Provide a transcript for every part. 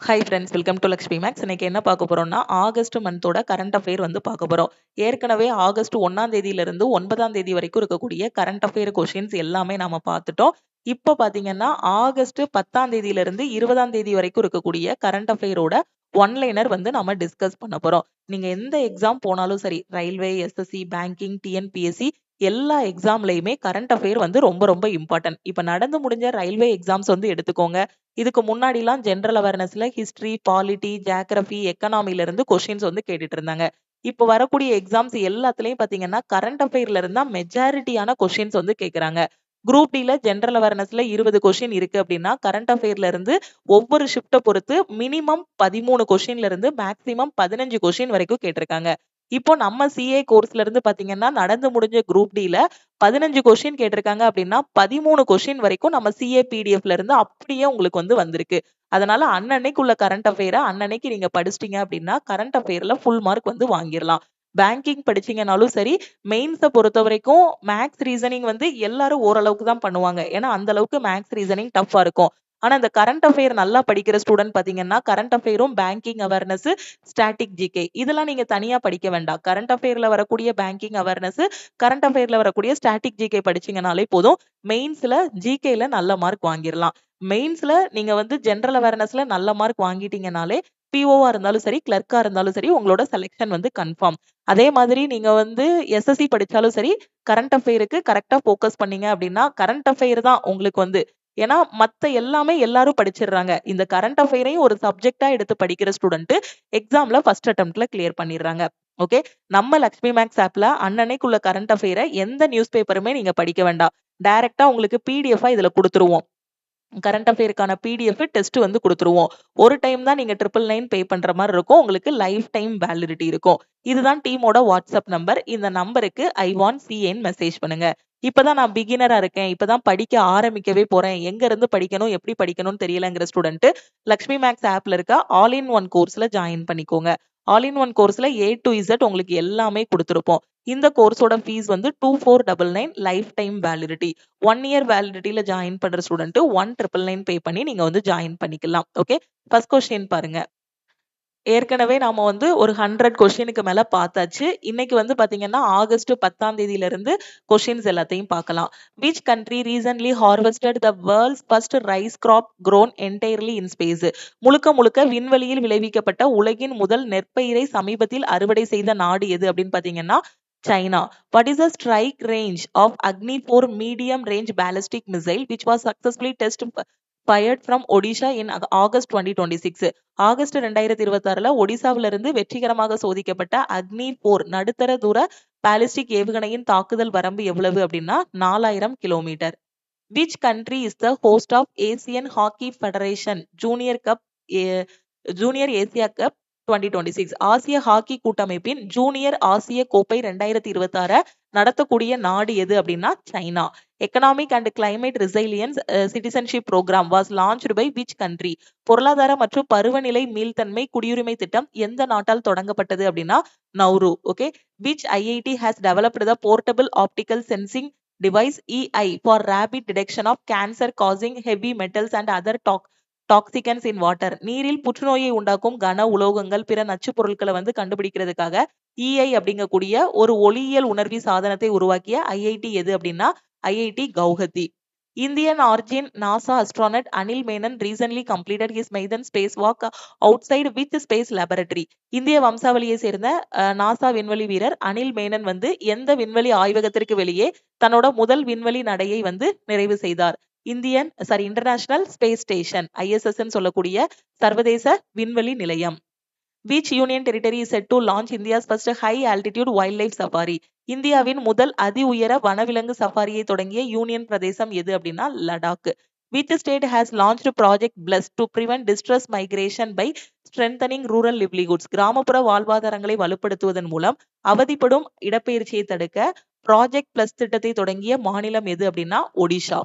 Hi friends, welcome to Lakshmi max. இன்னைக்கு என்ன பார்க்க போறோம்னா, ஆகஸ்ட் மந்தோட கரண்ட் அஃபேர் வந்து பார்க்க போறோம். ஏற்கனவே ஆகஸ்ட் 1ஆம் தேதியிலிருந்து 9ஆம் தேதி வரைக்கும் இருக்கக்கூடிய கரண்ட் அஃபேர் கொஷின்ஸ் எல்லாமே நாம பார்த்துட்டோம். இப்போ பார்த்தீங்கன்னா, ஆகஸ்ட் 10ஆம் தேதியிலிருந்து 20ஆம் தேதி வரைக்கும் இருக்கக்கூடிய கரண்ட் அஃபேரோட ஒன்லைனர் வந்து நம்ம டிஸ்கஸ் பண்ண போறோம். நீங்க எந்த எக்ஸாம் போனாலும் சரி, ரயில்வே, எஸ்எஸ்சி, பேங்கிங், டிஎன்பிஎஸ்சி எல்லா எக்ஸாம்லயுமே கரண்ட் அஃபேர் வந்து ரொம்ப ரொம்ப இம்பார்ட்டன்ட். இப்ப நடந்து முடிஞ்ச ரயில்வே எக்ஸாம்ஸ் வந்து எடுத்துக்கோங்க. இதுக்கு முன்னாடிலாம் ஜெனரல் அவேர்னஸ்ல ஹிஸ்டரி, பாலிட்டி, ஜியோகிராஃபி, எக்கனாமில இருந்து கொஸ்டின்ஸ் வந்து கேட்டுட்டு இருந்தாங்க. இப்போ வரக்கூடிய எக்ஸாம்ஸ் எல்லாத்துலயும் பாத்தீங்கன்னா கரண்ட் அஃபேர்ல இருந்தா மெஜாரிட்டியான கொஸ்டின்ஸ் வந்து கேக்குறாங்க. குரூப் டில ஜெனரல் அவேர்னஸ்ல 20 கொஸ்டின் இருக்கு அப்படின்னா, கரண்ட் அஃபேர்ல இருந்து ஒவ்வொரு ஷிஃப்ட்ட பொறுத்து மினிமம் 13 கொஸ்டின்ல இருந்து மேக்ஸிமம் 15 கொஸ்டின் வரைக்கும் கேட்டிருக்காங்க. இப்போ நம்ம சிஏ கோர்ஸ்ல இருந்து பாத்தீங்கன்னா, நடந்து முடிஞ்ச குரூப் டில 15 கொஸ்டின் கேட்டிருக்காங்க அப்படின்னா, 13 கொஸ்டின் வரைக்கும் நம்ம சிஏ பிடிஎஃப்ல இருந்து அப்படியே உங்களுக்கு வந்து வந்திருக்கு. அதனால அன்னன்னைக்கு உள்ள கரண்ட் அஃபேர அன்னன்னைக்கு நீங்க படிச்சிட்டீங்க அப்படின்னா, கரண்ட் அஃபேர்ல ஃபுல் மார்க் வந்து வாங்கிரலாம். பேங்கிங் படிச்சீங்கனாலும் சரி, மெயின்ஸ பொறுத்தவரைக்கும் மேத்ஸ், ரீசனிங் வந்து எல்லாரும் ஓரளவுக்கு தான் பண்ணுவாங்க. ஏன்னா, அந்த அளவுக்கு மேத்ஸ், ரீசனிங் டஃப்பா இருக்கும். ஆனா, இந்த கரண்ட் அஃபேர் நல்லா படிக்கிற ஸ்டூடண்ட் பார்த்தீங்கன்னா, கரண்ட் அஃபேரும், பேங்கிங் அவேர்னஸ், ஸ்டாட்டிக் ஜிகே இதெல்லாம் நீங்க தனியா படிக்க வேண்டாம். கரண்ட் அஃபேர்ல வரக்கூடிய பேங்கிங் அவேர்னஸ், கரண்ட் அஃபேர்ல வரக்கூடிய ஸ்டாட்டிக் ஜிகே படிச்சீங்கனாலே போதும். மெயின்ஸ்ல ஜிகேல நல்ல மார்க் வாங்கிரலாம். மெயின்ஸ்ல நீங்க வந்து ஜெனரல் அவேர்னஸ்ல நல்ல மார்க் வாங்கிட்டீங்கனாலே, பிஓவா இருந்தாலும் சரி, கிளர்க்கா இருந்தாலும் சரி, உங்களோட செலக்ஷன் வந்து கன்ஃபார்ம். அதே மாதிரி நீங்க வந்து எஸ்எஸ்சி படிச்சாலும் சரி, கரண்ட் அஃபேருக்கு கரெக்ட்டா ஃபோக்கஸ் பண்ணீங்க அப்படின்னா, கரண்ட் அஃபேர் தான் உங்களுக்கு வந்து ஏன்னா மத்த எல்லாமே எல்லாரும் படிச்சிடுறாங்க. இந்த கரண்ட் அஃபேரையும் ஒரு சப்ஜெக்ட்டா எடுத்து படிக்கிற ஸ்டூடண்ட் எக்ஸாம்ல ஃபர்ஸ்ட் அட்டெம்ப்ட்ல கிளியர் பண்ணிடுறாங்க. ஓகே. நம்ம லக்ஷ்மி மேக்ஸ் ஆப்ல அன்னன்னைக்குள்ள கரண்ட் அஃபேர எந்த நியூஸ் பேப்பருமே நீங்க படிக்க வேண்டாம். டைரக்ட்டா உங்களுக்கு பிடிஎஃப்பா இதுல குடுத்துருவோம். கரண்ட் அஃபேருக்கான பிடிஎஃப் டெஸ்ட் வந்து குடுத்துருவோம். ஒரு டைம் தான் நீங்க 999 பே பண்ற மாரி இருக்கும். உங்களுக்கு லைஃப் டைம் வேலிடிட்டி இருக்கும். இதுதான் டீமோட வாட்ஸ்அப் நம்பர். இந்த நம்பருக்கு ஐ வாண்ட் சிஏன்னு மெசேஜ் பண்ணுங்க. இப்பதான் நான் பிகினரா இருக்கேன். இப்பதான் படிக்க ஆரம்பிக்கவே போறேன். எங்க இருந்து படிக்கணும், எப்படி படிக்கணும்னு தெரியலங்கிற ஸ்டூடண்ட் லக்ஷ்மி மேக்ஸ் ஆப்ல இருக்க ஆல் இன் ஒன் கோர்ஸ்ல ஜாயின் பண்ணிக்கோங்க. ஆல் இன் ஒன் கோர்ஸ்ல ஏ டு இசட் உங்களுக்கு எல்லாமே குடுத்திருப்போம். இந்த கோர்ஸோட ஃபீஸ் வந்து 2499 லைஃப் டைம் வேலிடிட்டி. 1 இயர் வேலிடிட்டில ஜாயின் பண்ற ஸ்டூடண்ட் 1999 பே பண்ணி நீங்க வந்து ஜாயின் பண்ணிக்கலாம். ஓகே. ஃபர்ஸ்ட் கொஸ்டின் பாருங்க. ஏற்கனவே நாம வந்து ஒரு 100 கொஸ்டினுக்கு மேல பார்த்தாச்சு. இன்னைக்கு வந்து பாத்தீங்கன்னா, ஆகஸ்ட் 10ஆம் தேதியிலிருந்து கொஸ்டின்ஸ் எல்லாத்தையும் பார்க்கலாம். Which country recently harvested the world's first rice crop grown entirely in space? முழுக்க முழுக்க விண்வெளியில் விளைவிக்கப்பட்ட உலகின் முதல் நெற்பயிரை சமீபத்தில் அறுவடை செய்த நாடு எது அப்படின்னு பாத்தீங்கன்னா, China. What is the strike range of Agni 4 medium range ballistic missile which was successfully fired from Odisha in August 2026? August 2026ல ஒடிசாவில இருந்து வெற்றிகரமாக சோதிக்கப்பட்ட அக்னி 4 நடுத்தர தூர பாலிஸ்டிக் ஏவுகணையின் தாக்குதல் வரம்பு எவ்வளவு அப்படின்னா 4000 kilometre. Which country is the host of Asian Hockey Federation junior Asia cup 2026? ஆசிய hockey கூட்டமைப்பின் ஜூனியர் ஆசிய கோப்பை 2026 நடத்தக்கூடிய நாடு எது அப்படின்னா China. Economic and climate resilience citizenship program was launched by which country? பொருளாதார மற்றும் பருவநிலை மீள்தன்மை குடியுரிமை திட்டம் எந்த நாட்டால் தொடங்கப்பட்டது அப்படின்னா Nauru. Okay. Which IIT has developed the portable optical sensing device EI for rapid detection of cancer causing heavy metals and other toxicants in water. நீரில் புற்றுநோயை உண்டாக்கும் கன உலோகங்கள், பிற நச்சு பொருட்களை வந்து கண்டுபிடிக்கிறதுக்காக EI அப்படிங்கக்கூடிய ஒரு ஒளியியல் உணர்வி சாதனத்தை உருவாக்கிய ஐஐடி எது அப்படின்னா IIT Guwahati. Indian origin NASA astronaut Anil Menon recently completed his maiden spacewalk outside which space laboratory? இந்திய வம்சாவளியை சேர்ந்த நாசா விண்வெளி வீரர் அனில் மேனன் வந்து எந்த விண்வெளி ஆய்வகத்திற்கு வெளியே தன்னோட முதல் விண்வெளி நடையை வந்து நிறைவு செய்தார்? இன்டர்நேஷனல் ஸ்பேஸ் ஸ்டேஷன் ISS சொல்லக்கூடிய சர்வதேச விண்வெளி நிலையம். Which union territory is set to launch India's first high altitude wildlife safari? இந்தியாவின் முதல் அதி உயர வனவிலங்கு சஃபாரியை தொடங்கிய யூனியன் பிரதேசம் எது அப்படின்னா Ladakh. Which state has launched project BLESS to prevent distress migration by strengthening rural livelihoods? கிராமப்புற வாழ்வாதாரங்களை வலுப்படுத்துவதன் மூலம் அவதிப்படும் இடப்பெயர்ச்சியை தடுக்க ப்ராஜெக்ட் பிளஸ் திட்டத்தை தொடங்கிய மாநிலம் எது அப்படின்னா Odisha.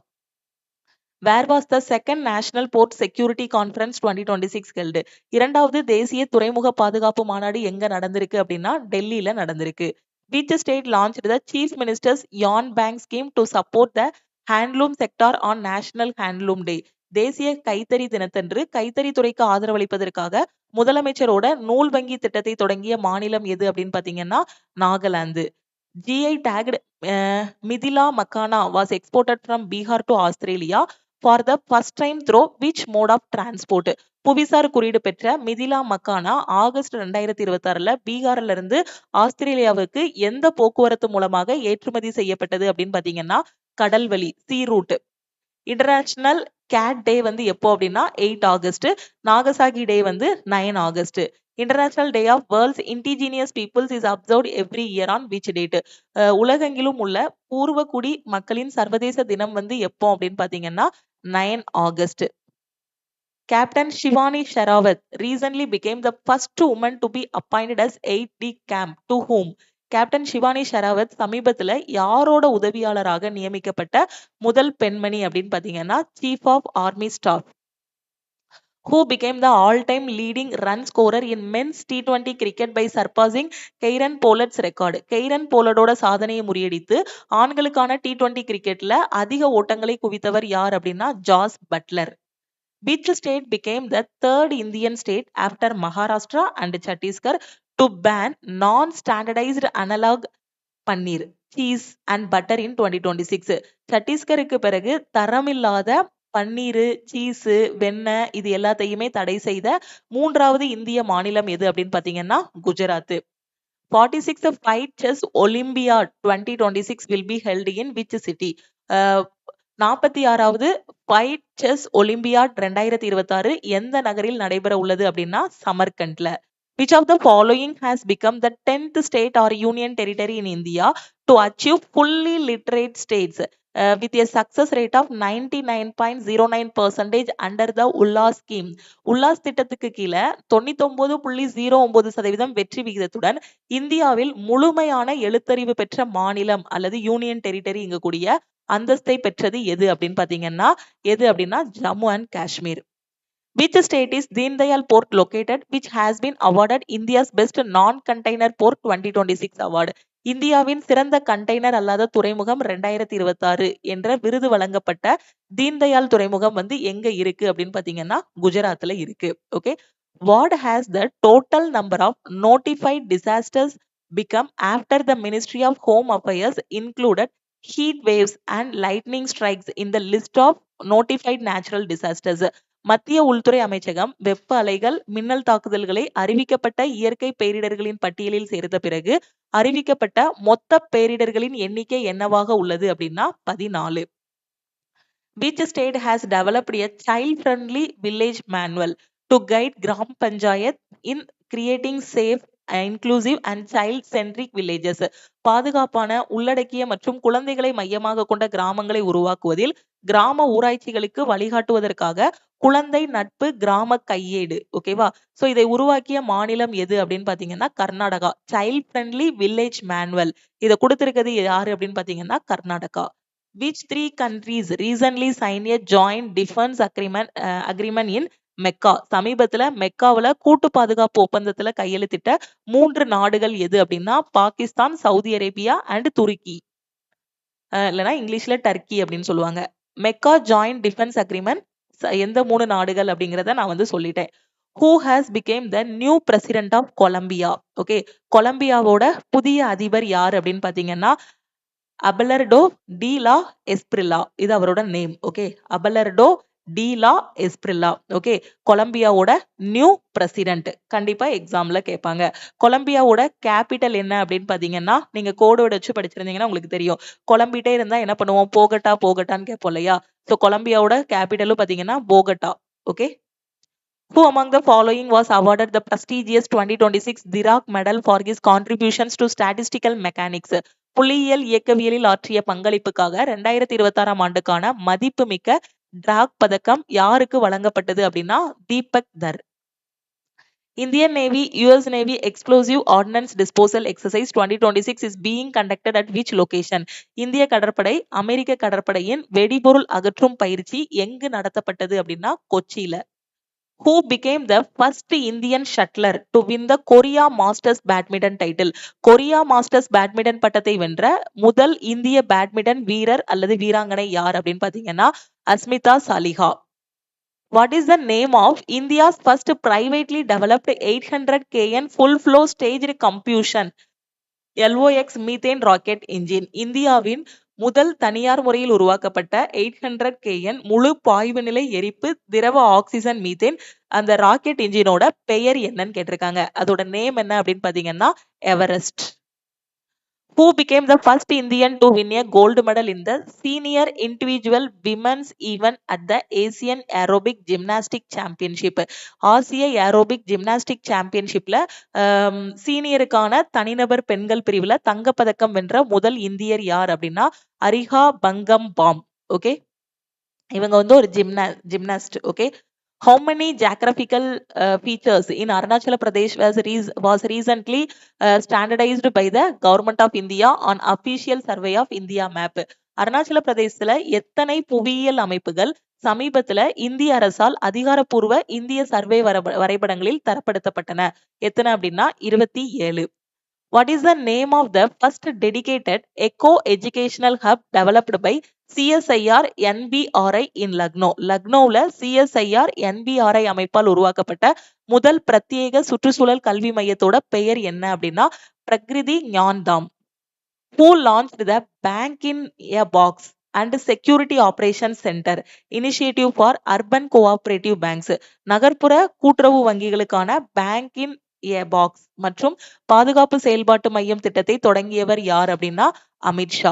Where was the second National Port Security Conference 2026 held? இரண்டாவது தேசிய துறைமுக பாதுகாப்பு மாநாடு எங்க நடந்திருக்கு அப்படின்னா டெல்லியில நடந்திருக்கு. Which state launched the Chief Minister's Yon Bank scheme to support the handloom sector on National Handloom Day? தேசிய கைத்தறி தினத்தன்று கைத்தறி துறைக்கு ஆதரவளிப்பதற்காக முதலமைச்சரோட நூல் வங்கி திட்டத்தை தொடங்கிய மாநிலம் எது அப்படின்னு பாத்தீங்கன்னா Nagaland. GI tagged Mithila Makhana was exported from Bihar to Australia for the first time through which mode of transport? புவிசார் குறியீடு பெற்ற மிதிலா மக்கானா ஆகஸ்ட் 2026ல பீகார்ல இருந்து ஆஸ்திரேலியாவுக்கு எந்த போக்குவரத்து மூலமாக ஏற்றுமதி செய்யப்பட்டது அப்படின்னு பாத்தீங்கன்னா கடல்வழி, sea route. International cat day வந்து எப்போ அப்படின்னா 8 ஆகஸ்ட். நாகசாகி டே வந்து 9 August. International day of world's indigenous peoples is observed every year on which date? உலகெங்கிலும் உள்ள பூர்வகுடி மக்களின் சர்வதேச தினம் வந்து எப்போ அப்படின்னு பாத்தீங்கன்னா 9 August. Captain Shivani Sherawat recently became the first woman to be appointed as aide de camp to whom? Captain Shivani Sherawat சமீபத்துல யாரோட உதவியாளராக நியமிக்கப்பட்ட முதல் பெண்மணி அப்படின்னு பாத்தீங்கன்னா chief of army staff. Who became the all-time leading run scorer in men's T20 cricket by surpassing Kieron Pollard's record? Kieron போலடோட சாதனையை முறியடித்து ஆண்களுக்கான T20 கிரிக்கெட்ல அதிக ஓட்டங்களை குவித்தவர் யார் அப்படின்னா Jos Buttler. Which state became the third Indian state after Maharashtra and Chhattisgarh to ban non-standardized analog paneer, cheese and butter in 2026? சத்தீஸ்கருக்கு பிறகு தரமில்லாத பன்னீர், சீஸ், வெண்ணெய் இது எல்லாத்தையுமே தடை செய்த மூன்றாவது இந்திய மாநிலம் எது அப்படின்னு பாத்தீங்கன்னா Gujarat. 46th Fight Chess Olympiad 2026 will be held in which city? 46வது ஃபைட் செஸ் ஒலிம்பியாட் 2026 எந்த நகரில் நடைபெற உள்ளது அப்படின்னா சமர்கண்ட்ல. Which of the following has become the 10th state or union territory in India to achieve fully literate states with a success rate of 99.09% under the ULLAS scheme? Ullas திட்டத்துக்கு கீழே 99.09% வெற்றி விகிதத்துடன் இந்தியாவில் முழுமையான எழுத்தறிவு பெற்ற மாநிலம் அல்லது யூனியன் டெரிட்டரி இங்க கூடிய அந்தஸ்தை பெற்றது எது அப்படின்னு பாத்தீங்கன்னா Jammu and Kashmir. Which state is Deen Dayal Port located which has been awarded India's best non-container port 2026 award? இந்தியாவின் சிறந்த கண்டெய்னர் அல்லாத துறைமுகம் 2026 என்ற விருது வழங்கப்பட்ட தீன் தயாள் துறைமுகம் வந்து எங்க இருக்கு அப்படின்னு பாத்தீங்கன்னா குஜராத்ல இருக்கு. Okay. What has the total number of notified disasters become after the Ministry of Home Affairs included heat waves and lightning strikes in the list of notified natural disasters? மத்திய உள்துறை அமைச்சகம் வெப்ப அலைகள், மின்னல் தாக்குதல்களை அறிவிக்கப்பட்ட இயற்கை பேரிடர்களின் பட்டியலில் சேர்த்த பிறகு அறிவிக்கப்பட்ட மொத்த பேரிடர்களின் எண்ணிக்கை என்னவாக உள்ளது அப்படின்னா 14. Which state has developed a child-friendly village manual to guide Gram Panchayat in creating safe, inclusive and child-centric villages? பாதுகாப்பான, உள்ளடக்கிய மற்றும் குழந்தைகளை மையமாக கொண்ட கிராமங்களை உருவாக்குவதில் கிராம ஊராட்சிகளுக்கு வழிகாட்டுவதற்காக குழந்தை நட்பு கிராம கையேடு. ஓகேவா? சோ இதை உருவாக்கிய மாநிலம் எது அப்படின்னு பாத்தீங்கன்னா Karnataka. Child friendly village manual இதை கொடுத்திருக்கிறது யாரு அப்படின்னு பாத்தீங்கன்னா Karnataka. Which three countries recently signed a joint defense agreement in Mecca? சமீபத்துல மெக்காவுல கூட்டு பாதுகாப்பு ஒப்பந்தத்துல கையெழுத்திட்ட 3 நாடுகள் எது அப்படின்னா பாகிஸ்தான், சவுதி அரேபியா அண்ட் துருக்கி. இல்லைன்னா இங்கிலீஷ்ல டர்க்கி அப்படின்னு சொல்லுவாங்க. மெக்கா ஜாயிண்ட் டிஃபென்ஸ் அக்ரிமெண்ட் எந்த 3 நாடுகள் அப்படிங்கிறத நான் வந்து சொல்லிட்டேன். Who has became the new president of Colombia? Okay, கொலம்பியாவோட புதிய அதிபர் யார் அப்படின்னு பாத்தீங்கன்னா அபெலர்டோ டி லா எஸ்பிரில்லா. இது அவரோட name. Okay, Abelardo de la Espriella. Okay, கொலம்பியாவோட நியூ பிரசிடென்ட். கண்டிப்பா எக்ஸாம்ல கேட்பாங்க. கொலம்பியாவோட கேபிட்டல் என்ன அப்படின்னு பாத்தீங்கன்னா நீங்க கோடோட வச்சு படிச்சிருந்தீங்கன்னா உங்களுக்கு தெரியும். குழம்பிட்டே இருந்தா என்ன பண்ணுவோம்? போகட்டான்னு கேட்போம் இல்லையா? சோ கொலம்பியாவோட கேபிட்டலும் பாத்தீங்கன்னா போகட்டா. Okay. Who among the following was awarded the prestigious 2026 Dirac Medal for his contributions to statistical mechanics? புள்ளியியல் இயக்கவியலில் ஆற்றிய பங்களிப்புக்காக 2026 ஆண்டுக்கான மதிப்புமிக்க டிராக் பதக்கம் யாருக்கு வழங்கப்பட்டது அப்படின்னா தீபக் தர். Indian Navy US Navy Explosive Ordnance Disposal Exercise 2026 is being conducted at which location? இந்திய கடற்படை அமெரிக்க கடற்படையின் வெடிபொருள் அகற்றும் பயிற்சி எங்கு நடத்தப்பட்டது அப்படின்னா கொச்சியில. Who became the first Indian shuttler to win the Korea Masters Badminton title? Korea masters badminton பட்டத்தை வென்ற முதல் இந்திய பேட்மிண்டன் வீரர் அல்லது வீராங்கனை யார் அப்படின்னு பாத்தீங்கன்னா Asmita Saliha. What is the name of India's first privately developed 800 kN full flow staged combustion LOX methane rocket engine? இந்தியாவின் முதல் தனியார் முறையில் உருவாக்கப்பட்ட 800 kN முழு பாய்வு நிலை எரிப்பு திரவ ஆக்சிஜன் மீத்தேன் அந்த ராக்கெட் இன்ஜினோட பெயர் என்னன்னு கேட்டிருக்காங்க. அதோட நேம் என்ன அப்படின்னு பாத்தீங்கன்னா Everest. Who became the first Indian to win a gold medal in the senior individual women's event at the Asian Aerobic Gymnastics Championship? ஆசிய ஏரோபிக் ஜிம்னாஸ்டிக் சாம்பியன்ஷிப்ல சீனியருக்கான தனிநபர் பெண்கள் பிரிவுல தங்கப்பதக்கம் வென்ற முதல் இந்தியர் யார் அப்படின்னா அரிகா பங்கம் பாம். ஓகே, இவங்க வந்து ஒரு gymnast. Okay, how many geographical features in Arunachal Pradesh was recently standardized by the government of India on official survey of India map? Arunachal பிரதேசத்துல எத்தனை புவியியல் அமைப்புகள் சமீபத்துல இந்திய அரசால் அதிகாரப்பூர்வ இந்திய சர்வே வரைபடங்களில் தரப்படுத்தப்பட்டன? எத்தனை அப்படின்னா 27. What is the name of the first dedicated eco-educational hub developed by CSIR NBRI in Lucknow? லக்னோவில் CSIR NBRI அமைப்பால் உருவாக்கப்பட்ட முதல் பிரத்யேக சுற்றுச்சூழல் கல்வி மையத்தோட பெயர் என்ன அப்படின்னா பிரகிருதி ஞான்தாம். Who launched the Bank in a Box and Security Operations Center initiative for urban cooperative banks? நகர்ப்புற கூட்டுறவு வங்கிகளுக்கான பேங்க் இன் ஏ பாக்ஸ் மற்றும் பாதுகாப்பு செயல்பாட்டு மையம் திட்டத்தை தொடங்கியவர் யார் அப்படின்னா Amit Shah.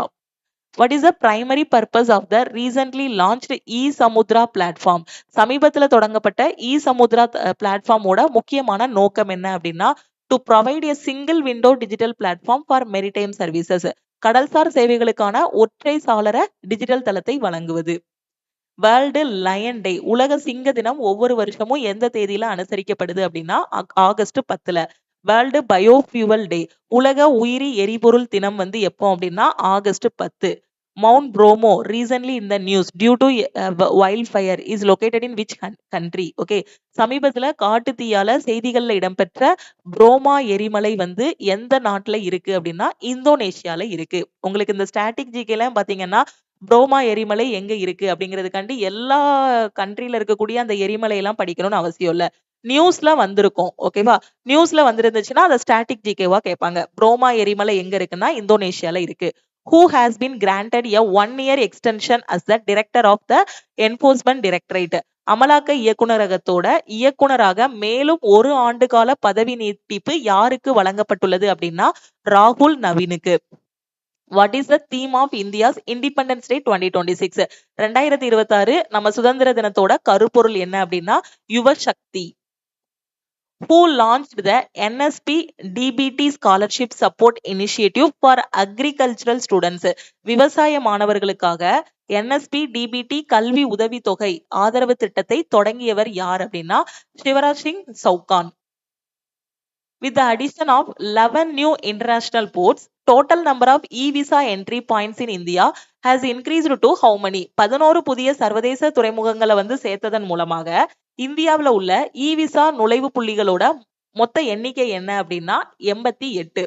What is the primary purpose of the recently launched e-Samudra platform? சமீபத்துல தொடங்கப்பட்ட e-Samudra பிளாட்ஃபார்மோட முக்கியமான நோக்கம் என்ன அப்படின்னா to provide a single window digital platform for maritime services. கடல்சார் சேவைகளுக்கான ஒற்றை சாளர டிஜிட்டல் தளத்தை வழங்குவது. வேர்ல்டு லயன் டே, உலக சிங்க தினம் ஒவ்வொரு வருஷமும் எந்த தேதியில அனுசரிக்கப்படுது அப்படின்னா ஆகஸ்ட் 10. வேர்ல்டு பயோஃபியூவல் டே, உலக உயிரி எரிபொருள் தினம் வந்து எப்போ அப்படின்னா August 10. Mount Bromo recently in the news due to wild fire is located in which country? Okay, சமீபத்துல காட்டு தீயால செய்திகள்ல இடம்பெற்ற புரோமா எரிமலை வந்து எந்த நாட்டுல இருக்கு அப்படின்னா இந்தோனேஷியால இருக்கு. உங்களுக்கு இந்த ஸ்டாட்டிக் ஜிகேலாம் பாத்தீங்கன்னா புரோமா எரிமலை எங்க இருக்கு அப்படிங்கிறதுக்காண்டி எல்லா கண்ட்ரில இருக்கக்கூடிய அந்த எரிமலை எல்லாம் படிக்கணும்னு அவசியம் இல்ல. நியூஸ்ல வந்திருக்கும். ஓகேவா, நியூஸ்ல வந்திருந்துச்சுன்னா அதை ஸ்டாட்டிக் ஜிகேவா கேட்பாங்க. புரோமா எரிமலை எங்க இருக்குன்னா இந்தோனேஷியால இருக்கு. Who has been granted a 1-year extension as the director of the Enforcement Directorate? அமலாக்க இயக்குநரகத்தோட இயக்குனராக மேலும் 1 ஆண்டு கால பதவி நீட்டிப்பு யாருக்கு வழங்கப்பட்டுள்ளது அப்படின்னா ராகுல் நவீனுக்கு. What is the theme of India's Independence Day 2026? 2026 நம்ம சுதந்திர தினத்தோட கருப்பொருள் என்ன அப்படின்னா யுவ சக்தி. Who launched the NSP DBT Scholarship Support Initiative for Agricultural Students? விவசாய மாணவர்களுக்காக NSP DBT கல்வி உதவி தொகை ஆதரவு திட்டத்தை தொடங்கியவர் யார் அப்படின்னா Shivraj Singh Chauhan. With the addition of 11 new international ports, total number of e-visa entry points in India has increased to how many? 11 புதிய சர்வதேச துறைமுகங்களை வந்து சேர்த்ததன் மூலமாக இந்தியாவில் உள்ள இ-விசா நுழைவு புள்ளிகளோட மொத்த எண்ணிக்கை என்ன அப்படின்னா 88.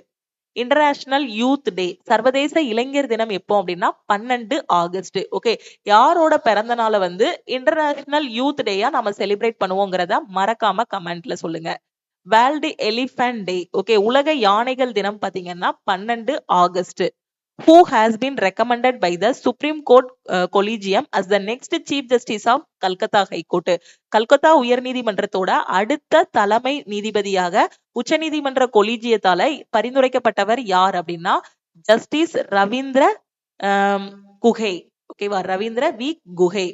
இன்டர்நேஷனல் யூத் டே, சர்வதேச இளைஞர் தினம் எப்போ அப்படின்னா 12 ஆகஸ்ட். ஓகே, யாரோட பிறந்த நாளை வந்து இன்டர்நேஷனல் யூத் டேயா நம்ம செலிப்ரேட் பண்ணுவோங்கிறத மறக்காம கமெண்ட்ல சொல்லுங்க. வேர்ல்டு எலிஃபண்ட் டே, ஓகே, உலக யானைகள் தினம் பாத்தீங்கன்னா 12 August. Who has been recommended by the Supreme Court Collegium as the next Chief Justice of Calcutta High Court? Calcutta உயர் நீதிமன்றத்தோட அடுத்த தலைமை நீதிபதியாக உச்சநீதிமன்ற கொலீஜியத்தால பரிந்துரைக்கப்பட்டவர் யார் அப்படின்னா ஜஸ்டிஸ் ரவீந்திர குஹே. ஓகேவா, Ravindra V Ghuge.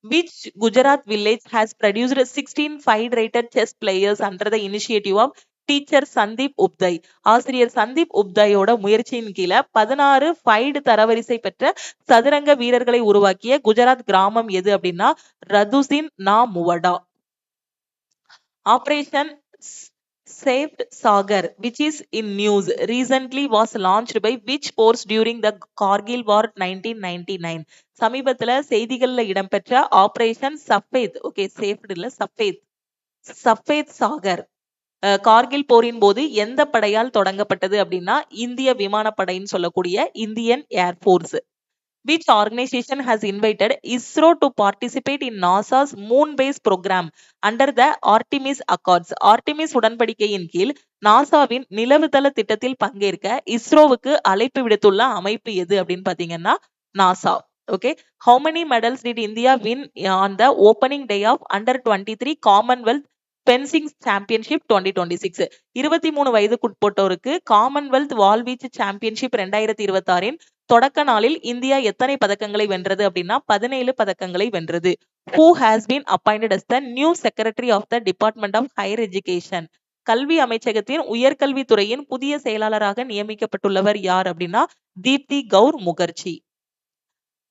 Which Gujarat village has produced 16 5-rated chess players under the initiative of teacher Sandeep Updai? ஆசிரியர் சந்தீப் உப்தாயோட முயற்சியின் கீழே 16 5 தரவரிசை பெற்ற சதுரங்க வீரர்களை உருவாக்கிய குஜராத் கிராமம் எது அப்படின்னா Ratusin na Muvada. Operation Saved Sagar, which is in news, recently was launched by which force during the Kargil War 1999? சமீபத்துல செய்திகள்ல இடம்பெற்ற ஆபரேஷன் சஃபேத், ஓகே, சேஃப்ட் இல்ல சஃபேத் சாகர் கார்கில் போரின் போது எந்த படையால் தொடங்கப்பட்டது அப்படின்னா இந்திய விமானப்படைன்னு சொல்லக்கூடிய Indian air force. Which organization has invited ISRO to participate in NASA's moon base program under the Artemis Accords? Artemis உடன்படிக்கையின் கீழ் நாசாவின் நிலவுதள திட்டத்தில் பங்கேற்க இஸ்ரோவுக்கு அழைப்பு விடுத்துள்ள அமைப்பு எது அப்படின்னு பாத்தீங்கன்னா NASA. Okay, how many medals did India win on the opening day of under 23 Commonwealth Fencing Championship 2026? 23 வயதுக்குட்பட்டோருக்கு Commonwealth வாள்வீச்சு சாம்பியன்ஷிப் 2026 தொடக்க நாளில் இந்தியா எத்தனை பதக்கங்களை வென்றது அப்படின்னா 17 பதக்கங்களை வென்றது. Who has been appointed as the new secretary of the Department of Higher Education? கல்வி அமைச்சகத்தின் உயர்கல்வித்துறையின் புதிய செயலாளராக நியமிக்கப்பட்டுள்ளவர் யார் அப்படின்னா Deepti Kaur Mukherjee.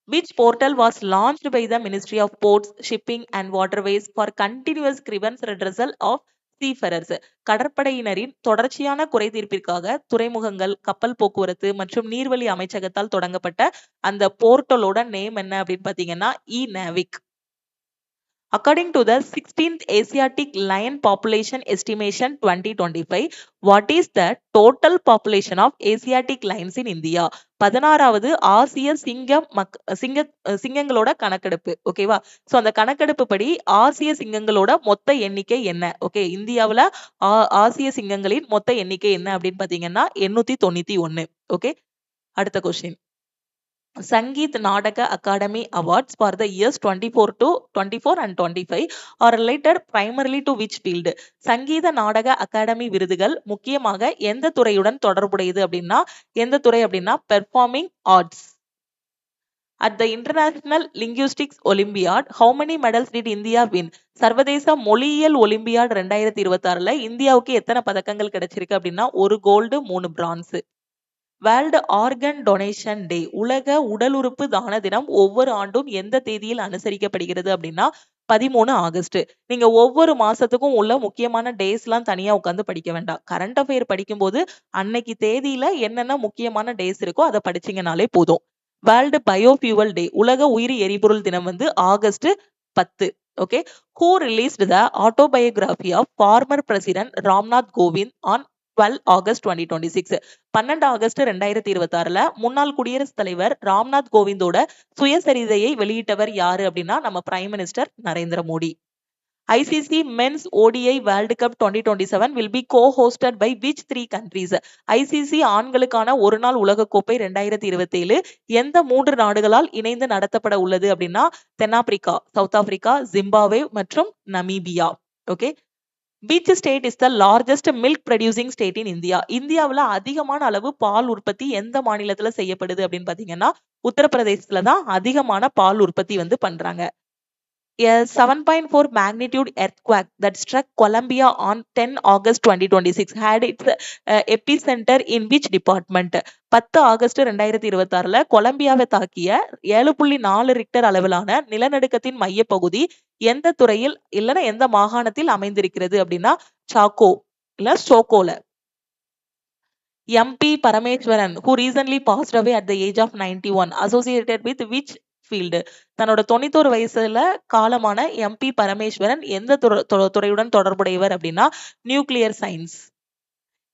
Which portal was launched by the Ministry of Ports, Shipping and Waterways for continuous grievance redressal of seafarers? கடற்படையினரின் தொடர்ச்சியான குறை தீர்ப்பிற்காக துறைமுகங்கள், கப்பல் போக்குவரத்து மற்றும் நீர்வழி அமைச்சகத்தால் தொடங்கப்பட்ட அந்த போர்ட்டலோட நேம் என்ன அப்படின்னு பாத்தீங்கன்னா eNavig. According to the 16th Asiatic Lion Population Estimation 2025, what is the total population of Asiatic lions in India? 16வது ஆசிய சிங்கங்களோட கணக்கெடுப்பு. ஓகேவா? சோ அந்த கணக்கெடுப்பு படி ஆசிய சிங்கங்களோட மொத்த எண்ணிக்கை என்ன? ஓகே, இந்தியாவுல ஆசிய சிங்கங்களின் மொத்த எண்ணிக்கை என்ன அப்படின்னு பாத்தீங்கன்னா 891. ஓகே, அடுத்த question. Sangeet Nadaka Academy Awards for the years 24 and 25 are related primarily to which field? சங்கீத நாடக அகாடமி விருதுகள் முக்கியமாக எந்த துறையுடன் தொடர்புடையது அப்படின்னா எந்த துறை அப்படின்னா performing arts. At the International Linguistics Olympiad, how many medals did India win? சர்வதேச மொழியியல் ஒலிம்பியாட் 2026ல இந்தியாவுக்கு எத்தனை பதக்கங்கள் கிடைச்சிருக்கு அப்படின்னா 1 gold 3 France. World organ donation day, உலக உடல் உறுப்பு தான தினம் ஒவ்வொரு ஆண்டும் எந்த தேதியில் அனுசரிக்கப்படுகிறது அப்படின்னா 13 ஆகஸ்ட். நீங்க ஒவ்வொரு மாசத்துக்கும் உள்ள முக்கியமான டேஸ் எல்லாம் தனியா உட்காந்து படிக்க வேண்டாம். கரண்ட் அஃபேர் படிக்கும் போது அன்னைக்கு தேதியில என்னென்ன முக்கியமான டேஸ் இருக்கோ அதை படிச்சீங்கனாலே போதும். வேர்ல்டு பயோஃபியூவல் டே, உலக உயிரி எரிபொருள் தினம் வந்து August 10. Okay, who released the autobiography of former president Ramnath Kovind on 12 August 2026? 12 August 2026ல முன்னாள் குடியரசுத் தலைவர் ராம்நாத் கோவிந்தோட சுயசரிதையை வெளியிட்டவர் யாரு அப்படின்னா நம்ம prime minister Narendra Modi. ICC Men's ODI World Cup 2027 will be co-hosted by which 3 countries? ICC ஆண்களுக்கான ஒருநாள் உலகக்கோப்பை 2027 எந்த 3 நாடுகளால் இணைந்து நடத்தப்பட உள்ளது அப்படின்னா தென்னாப்பிரிக்கா, சவுத் ஆப்பிரிக்கா, ஜிம்பாப்வே மற்றும் Namibia. Okay, which state is the largest milk producing state in India? இந்தியாவுல அதிகமான அளவு பால் உற்பத்தி எந்த மாநிலத்துல செய்யப்படுது அப்படின்னு பாத்தீங்கன்னா உத்தரப்பிரதேசத்துல தான் அதிகமான பால் உற்பத்தி வந்து பண்றாங்க. A 7.4 magnitude earthquake that struck Colombia on 10 August 2026 had its epicenter in which department? 10 August 2026ல கொலம்பியாவை தாக்கிய 7.4 ரிக்டர் அளவிலான நிலநடுக்கத்தின் மையப்பகுதி எந்த துறையில் இல்லைன்னா எந்த மாகாணத்தில் அமைந்திருக்கிறது அப்படின்னா சாக்கோ இல்ல சோக்கோல. MP Parameswaran, who recently passed away at the age of 91, associated with which field? தன்னோட 91 வயசுல காலமான MP பரமேஸ்வரன் எந்த துறையுடன் தொடர்புடையவர் அப்படின்னா nuclear science.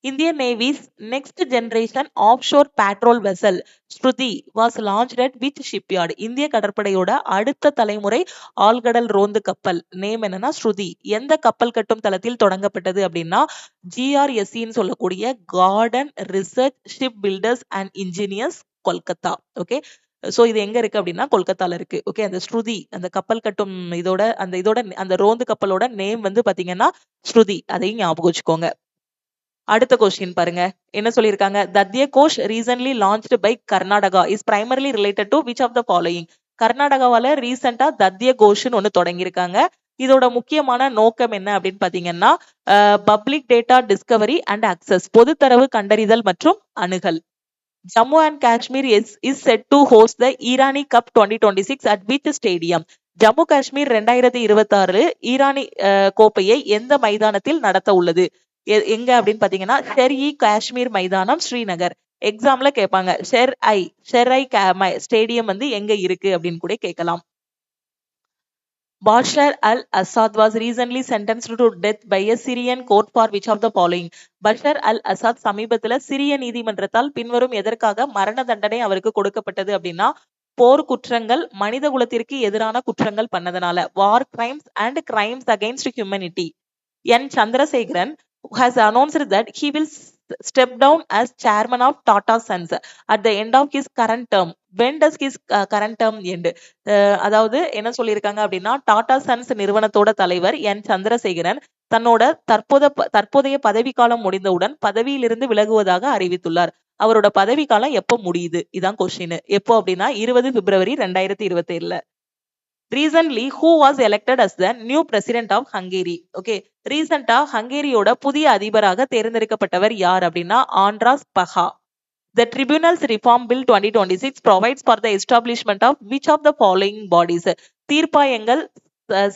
Indian Navy's next generation offshore patrol vessel Shruti was launched at which shipyard? இந்திய கடற்படையோட அடுத்த தலைமுறை ஆழ்கடல் ரோந்து கப்பல் நேம் என்னன்னா ஸ்ருதி எந்த கப்பல் கட்டும் தளத்தில் தொடங்கப்பட்டது அப்படின்னா GRSCன்னு சொல்லக்கூடிய garden research ship builders and engineers Kolkata. Okay, so இது எங்க இருக்கு அப்படின்னா கொல்கத்தால இருக்கு. ஓகே, அந்த ஸ்ருதி அந்த கப்பல் கட்டும் இதோட அந்த ரோந்து கப்பலோட நேம் வந்து பாத்தீங்கன்னா ஸ்ருதி, அதையும் ஞாபகம் வச்சுக்கோங்க. அடுத்த கொஸ்டின் பாருங்க, என்ன சொல்லியிருக்காங்க? Tathya Kosh recently launched by Karnataka is primarily related to which of the following? கர்நாடகாவால ரீசெண்டா தத்ய கோஷ்னு ஒண்ணு தொடங்கியிருக்காங்க. இதோட முக்கியமான நோக்கம் என்ன அப்படின்னு பாத்தீங்கன்னா public data discovery and access, பொதுத்தரவு கண்டறிதல் மற்றும் அணுகல். Jammu and Kashmir is set to host the Irani Cup 2026 at which stadium? Jammu Kashmir 2026 Irani கோப்பையை எந்த மைதானத்தில் நடத்த உள்ளது? எங்க அப்படின்னு பாத்தீங்கன்னா ஷெர்-இ காஷ்மீர் மைதானம், ஸ்ரீநகர். எக்ஸாம்ல கேட்பாங்க ஷெர்-ஐ ஸ்டேடியம் வந்து எங்க இருக்கு அப்படின்னு கூட கேட்கலாம். Bashar al-Assad was recently sentenced to death by a Syrian court for which of the following? Bashar al Assad சமீபத்துல சிரிய நீதிமன்றத்தால் பின்வரும் எதற்காக மரண தண்டனை அவருக்கு கொடுக்கப்பட்டது அப்படின்னா போர் குற்றங்கள், மனித குலத்திற்கு எதிரான குற்றங்கள் பண்ணதுனால. War crimes and crimes against humanity. N. Chandrasekharan has announced that he will step down as chairman of Tata Sons at the end of his current term. When does his current term end? அதாவது என்ன சொல்லியிருக்காங்க அப்படின்னா, Tata sons நிறுவனத்தோட தலைவர் என் சந்திரசேகரன் தன்னோட தற்போதைய பதவிக்காலம் முடிந்தவுடன் பதவியிலிருந்து விலகுவதாக அறிவித்துள்ளார். அவரோட பதவிக்காலம் எப்போ முடியுது? இதான் கொஸ்டின். எப்போ அப்படின்னா 20 பிப்ரவரி 2027. Recently, who was elected as the new president of Hungary? Okay, ரீசெண்டா ஹங்கேரியோட புதிய அதிபராக தேர்ந்தெடுக்கப்பட்டவர் யார் அப்படின்னா ஆண்ட்ராஸ் பஹா. The Tribunals Reform Bill 2026 provides for the establishment of which of the following bodies? தீர்ப்பாயங்கள்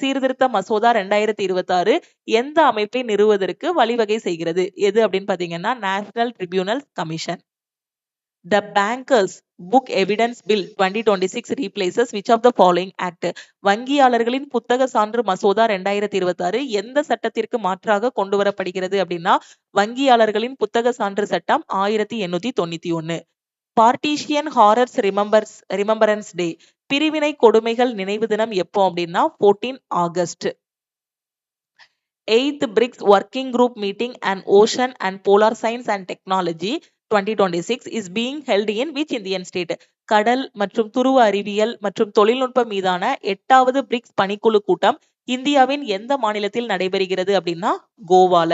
சீர்திருத்த மசோதா 2026 எந்த அமைப்பை நிறுவுவதற்கு வழிவகை செய்கிறது? எது அப்படின்னு பாத்தீங்கன்னா national tribunals commission. The Bankers Book Evidence Bill 2026 replaces which of the following act? வங்கியாளர்களின் புத்தக சான்று மசோதா 2026 எந்த சட்டத்திற்கு மாற்றாக கொண்டு வரப்படுகிறது அப்படின்னா வங்கியாளர்களின் புத்தக சான்று சட்டம் 1891. பார்ட்டிஷியன் ஹாரர்ஸ் ரிமெம்பரன்ஸ் டே, பிரிவினை கொடுமைகள் நினைவு தினம் எப்போ அப்படின்னா 14 August. 8th BRICS Working Group Meeting and Ocean and Polar Science and Technology 2026 is being held in which Indian state? கடல் மற்றும் துருவ அறிவியல் மற்றும் தொழில்நுட்பம் மீதான 8வது பிரிக்ஸ் பணிக்குழு கூட்டம் இந்தியாவின் எந்த மாநிலத்தில் நடைபெறுகிறது அப்படின்னா கோவால.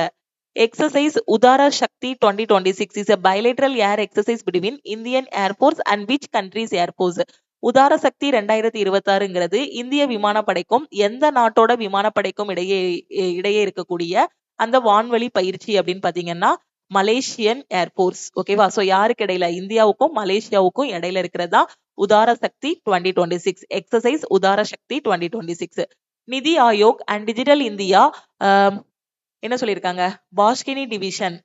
Exercise Udara Shakti 2026 is a bilateral air exercise between Indian Air Force and which country's Air Force? உதார சக்தி 2026ங்கிறது இந்திய விமானப்படைக்கும் எந்த நாட்டோட விமானப்படைக்கும் இடையே இருக்கக்கூடிய அந்த வான்வழி பயிற்சி அப்படின்னு பாத்தீங்கன்னா மலேசியன் ஏர்போர்ஸ். ஓகேவா? சோ யாருக்கு இடையில? இந்தியாவுக்கும் மலேசியாவுக்கும் இடையில இருக்கிறதா உதார சக்தி 2026. எக்ஸசைஸ் உதார சக்தி 2026. நிதி ஆயோக் அண்ட் டிஜிட்டல் இந்தியா என்ன சொல்லியிருக்காங்க? பாஷ்கினி division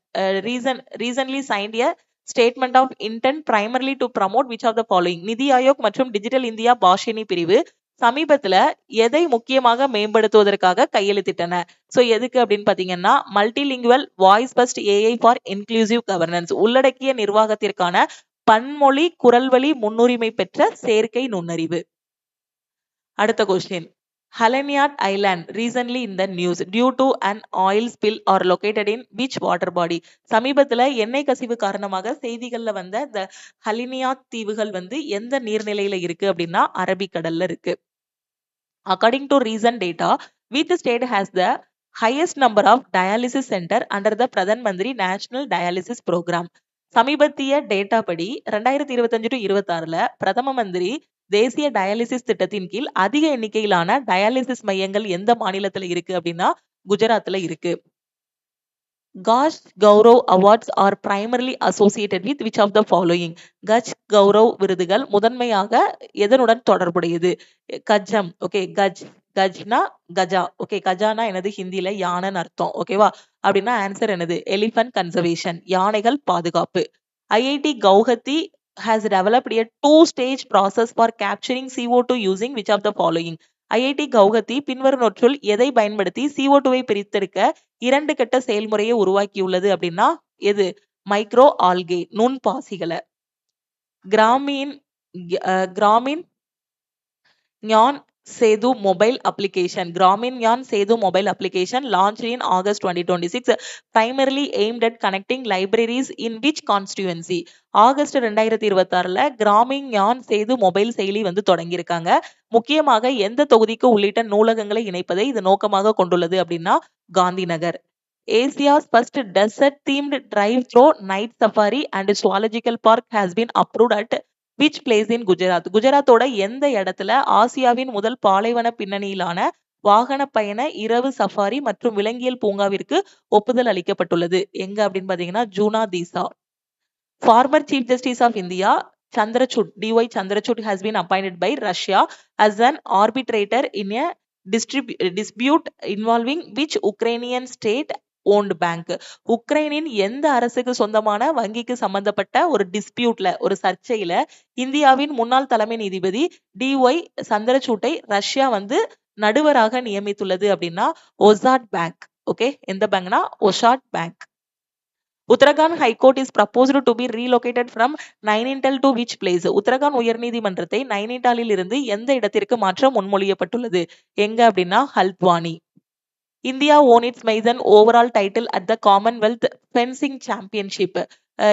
recently signed a statement of intent primarily to promote which of the following? நிதி ஆயோக் மற்றும் டிஜிட்டல் இந்தியா பாஷ்கினி பிரிவு சமீபத்துல எதை முக்கியமாக மேம்படுத்துவதற்காக கையெழுத்திட்டன? சோ எதுக்கு அப்படின்னு பாத்தீங்கன்னா multilingual voice first AI for inclusive governance, உள்ளடக்கிய நிர்வாகத்திற்கான பன்மொழி குரல்வழி முன்னுரிமை பெற்ற செயற்கை நுண்ணறிவு. அடுத்த question. Haleniat Island recently in the news due to an oil spill are located in which water body? சமீபத்துல எண்ணெய் கசிவு காரணமாக செய்திகள்ல வந்த இந்த ஹலினியாத் தீவுகள் எந்த நீர்நிலையில இருக்கு அப்படின்னா அரபிக்கடல்ல இருக்கு. According to recent data, which state has the highest number of dialysis center under the Pradhan Mantri National Dialysis Program? சமீபத்திய டேட்டா படி 2025 to 26ல பிரதம மந்திரி தேசிய டயாலிசிஸ் திட்டத்தின் கீழ் அதிக எண்ணிக்கையிலான டயாலிசிஸ் மையங்கள் எந்த மாநிலத்துல இருக்கு அப்படின்னா குஜராத்ல இருக்கு. Kutch Gaurav awards are primarily associated with which of the following? Kutch Gaurav விருதுகள் முதன்மையாக எதனுடன் தொடர்புடையது? கஜம். ஓகே, கஜ்னா கஜா. ஓகே, கஜானா என்னது? ஹிந்தில யானைன்னு அர்த்தம். ஓகேவா? அப்படின்னா ஆன்சர் என்னது? எலிஃபன்ட் கன்சர்வேஷன், யானைகள் பாதுகாப்பு. IIT Guwahati has developed a two-stage process for capturing CO2 using which of the following? IIT Guwahati பின்வருவனவற்றுள் எதை பயன்படுத்தி CO2வை பிரித்தெடுக்க 2 கட்ட செயல்முறையை உருவாக்கியுள்ளது அப்படின்னா எது? மைக்ரோ ஆல்கே, நுண் பாசிகளை. கிராமீன் ஞான் Setu mobile application, Gramin Gyan Setu mobile application launched in August 2026, primarily aimed at connecting libraries in which constituency? August 2026ல கிராமின் ஞான் சேது மொபைல் செயலி தொடங்கியிருக்காங்க. முக்கியமாக எந்த தொகுதிக்கு உள்ளிட்ட நூலகங்களை இணைப்பதை இது நோக்கமாக கொண்டுள்ளது அப்படின்னா Gandhi Nagar. Asia's first desert themed drive-through night safari and zoological park has been approved at which place in Gujarat? குஜராத்தோட எந்த இடத்துல ஆசியாவின் முதல் பாலைவன பின்னணியிலான வாகன பயண இரவு சஃபாரி மற்றும் விலங்கியல் பூங்காவிற்கு ஒப்புதல் அளிக்கப்பட்டுள்ளது? எங்க அப்படின்னு பாத்தீங்கன்னா ஜூனா Theesa. Former Chief Justice of India Chandrachud, D.Y. Chandrachud has been appointed by Russia as an arbitrator in a dispute involving which Ukrainian state owned bank? உக்ரைனின் எந்த அரசுக்கு சொந்தமான வங்கிக்கு சம்பந்தப்பட்ட ஒரு டிஸ்பியூட்ல, ஒரு சர்ச்சையில இந்தியாவின் முன்னாள் தலைமை நீதிபதி டிஒய் சந்திரசூட்டை ரஷ்யா நடுவராக நியமித்துள்ளது அப்படின்னா ஒசாட் பேங்க். ஓகே, எந்த பேங்க்னா ஒசாட் bank. Uttarakhand high court is proposed to be relocated from Nainital to which place? Uttarakhand உயர்நீதிமன்றத்தை நைனிடாலில் இருந்து எந்த இடத்திற்கு மாற்ற முன்மொழியப்பட்டுள்ளது? எங்க அப்படின்னா Haldwani. India won its maiden overall title at the Commonwealth fencing championship.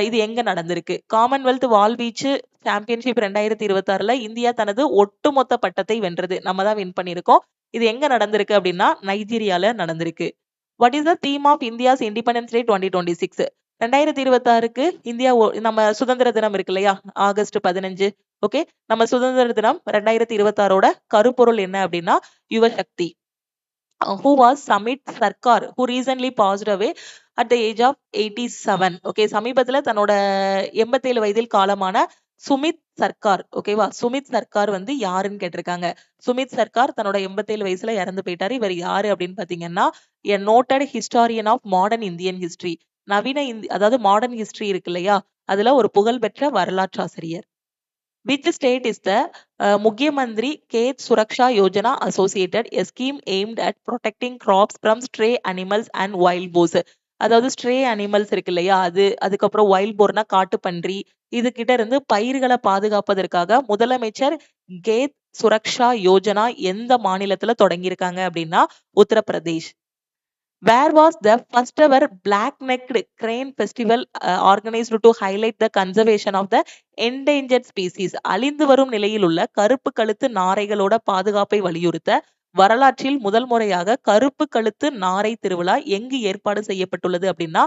இது எங்க நடந்திருக்கு? காமன்வெல்த் வாள்வீச்சு சாம்பியன்ஷிப் 2026ல இந்தியா தனது ஒட்டுமொத்த பட்டத்தை வென்றது. நம்ம தான் வின் பண்ணியிருக்கோம். இது எங்க நடந்திருக்கு அப்படின்னா நைஜீரியால நடந்திருக்கு. What is the theme of India's independence day 2026? 2026க்கு இந்தியா நம்ம சுதந்திர தினம் இருக்கு இல்லையா, ஆகஸ்ட் 15. ஓகே, நம்ம சுதந்திர தினம் 2026ஓட கருப்பொருள் என்ன அப்படின்னா Yuva Shakti. Who was Samit Sarkar, who recently passed away at the age of 87. Okay, சமீபத்துல தன்னோட 87 வயதில் காலமான சுமித் சர்க்கார். ஓகேவா, சுமித் சர்க்கார் வந்து யாருன்னு கேட்டிருக்காங்க. சுமித் சர்க்கார் தன்னோட 87 வயசுல இறந்து போயிட்டாரு. இவர் யாரு அப்படின்னு பாத்தீங்கன்னா a noted historian of modern Indian history. நவீன அதாவது மாடர்ன் ஹிஸ்டரி இருக்கு இல்லையா, அதுல ஒரு புகழ்பெற்ற வரலாற்றாசிரியர். Which state is the Mukhyamantri Khet Suraksha Yojana associated, a scheme aimed at protecting crops from stray animals and wild boars? அதாவது ஸ்ட்ரே அனிமல்ஸ் இருக்கு இல்லையா, அதுக்கப்புறம் வைல்ட் போர்னா காட்டு பன்றி, இது கிட்ட இருந்து பயிர்களை பாதுகாப்பதற்காக முதலமைச்சர் கேத் சுரக்ஷா யோஜனா எந்த மாநிலத்துல தொடங்கியிருக்காங்க அப்படின்னா Uttar Pradesh. Where was the first ever black-necked crane festival organized to highlight the conservation of the endangered species? அழிந்து வரும் நிலையில் உள்ள கருப்பு கழுத்து நாரைகளோட பாதுகாப்பை வலியுறுத்த வரலாற்றில் முதல் முறையாக கருப்பு கழுத்து நாரை திருவிழா எங்கு ஏற்பாடு செய்யப்பட்டுள்ளது அப்படின்னா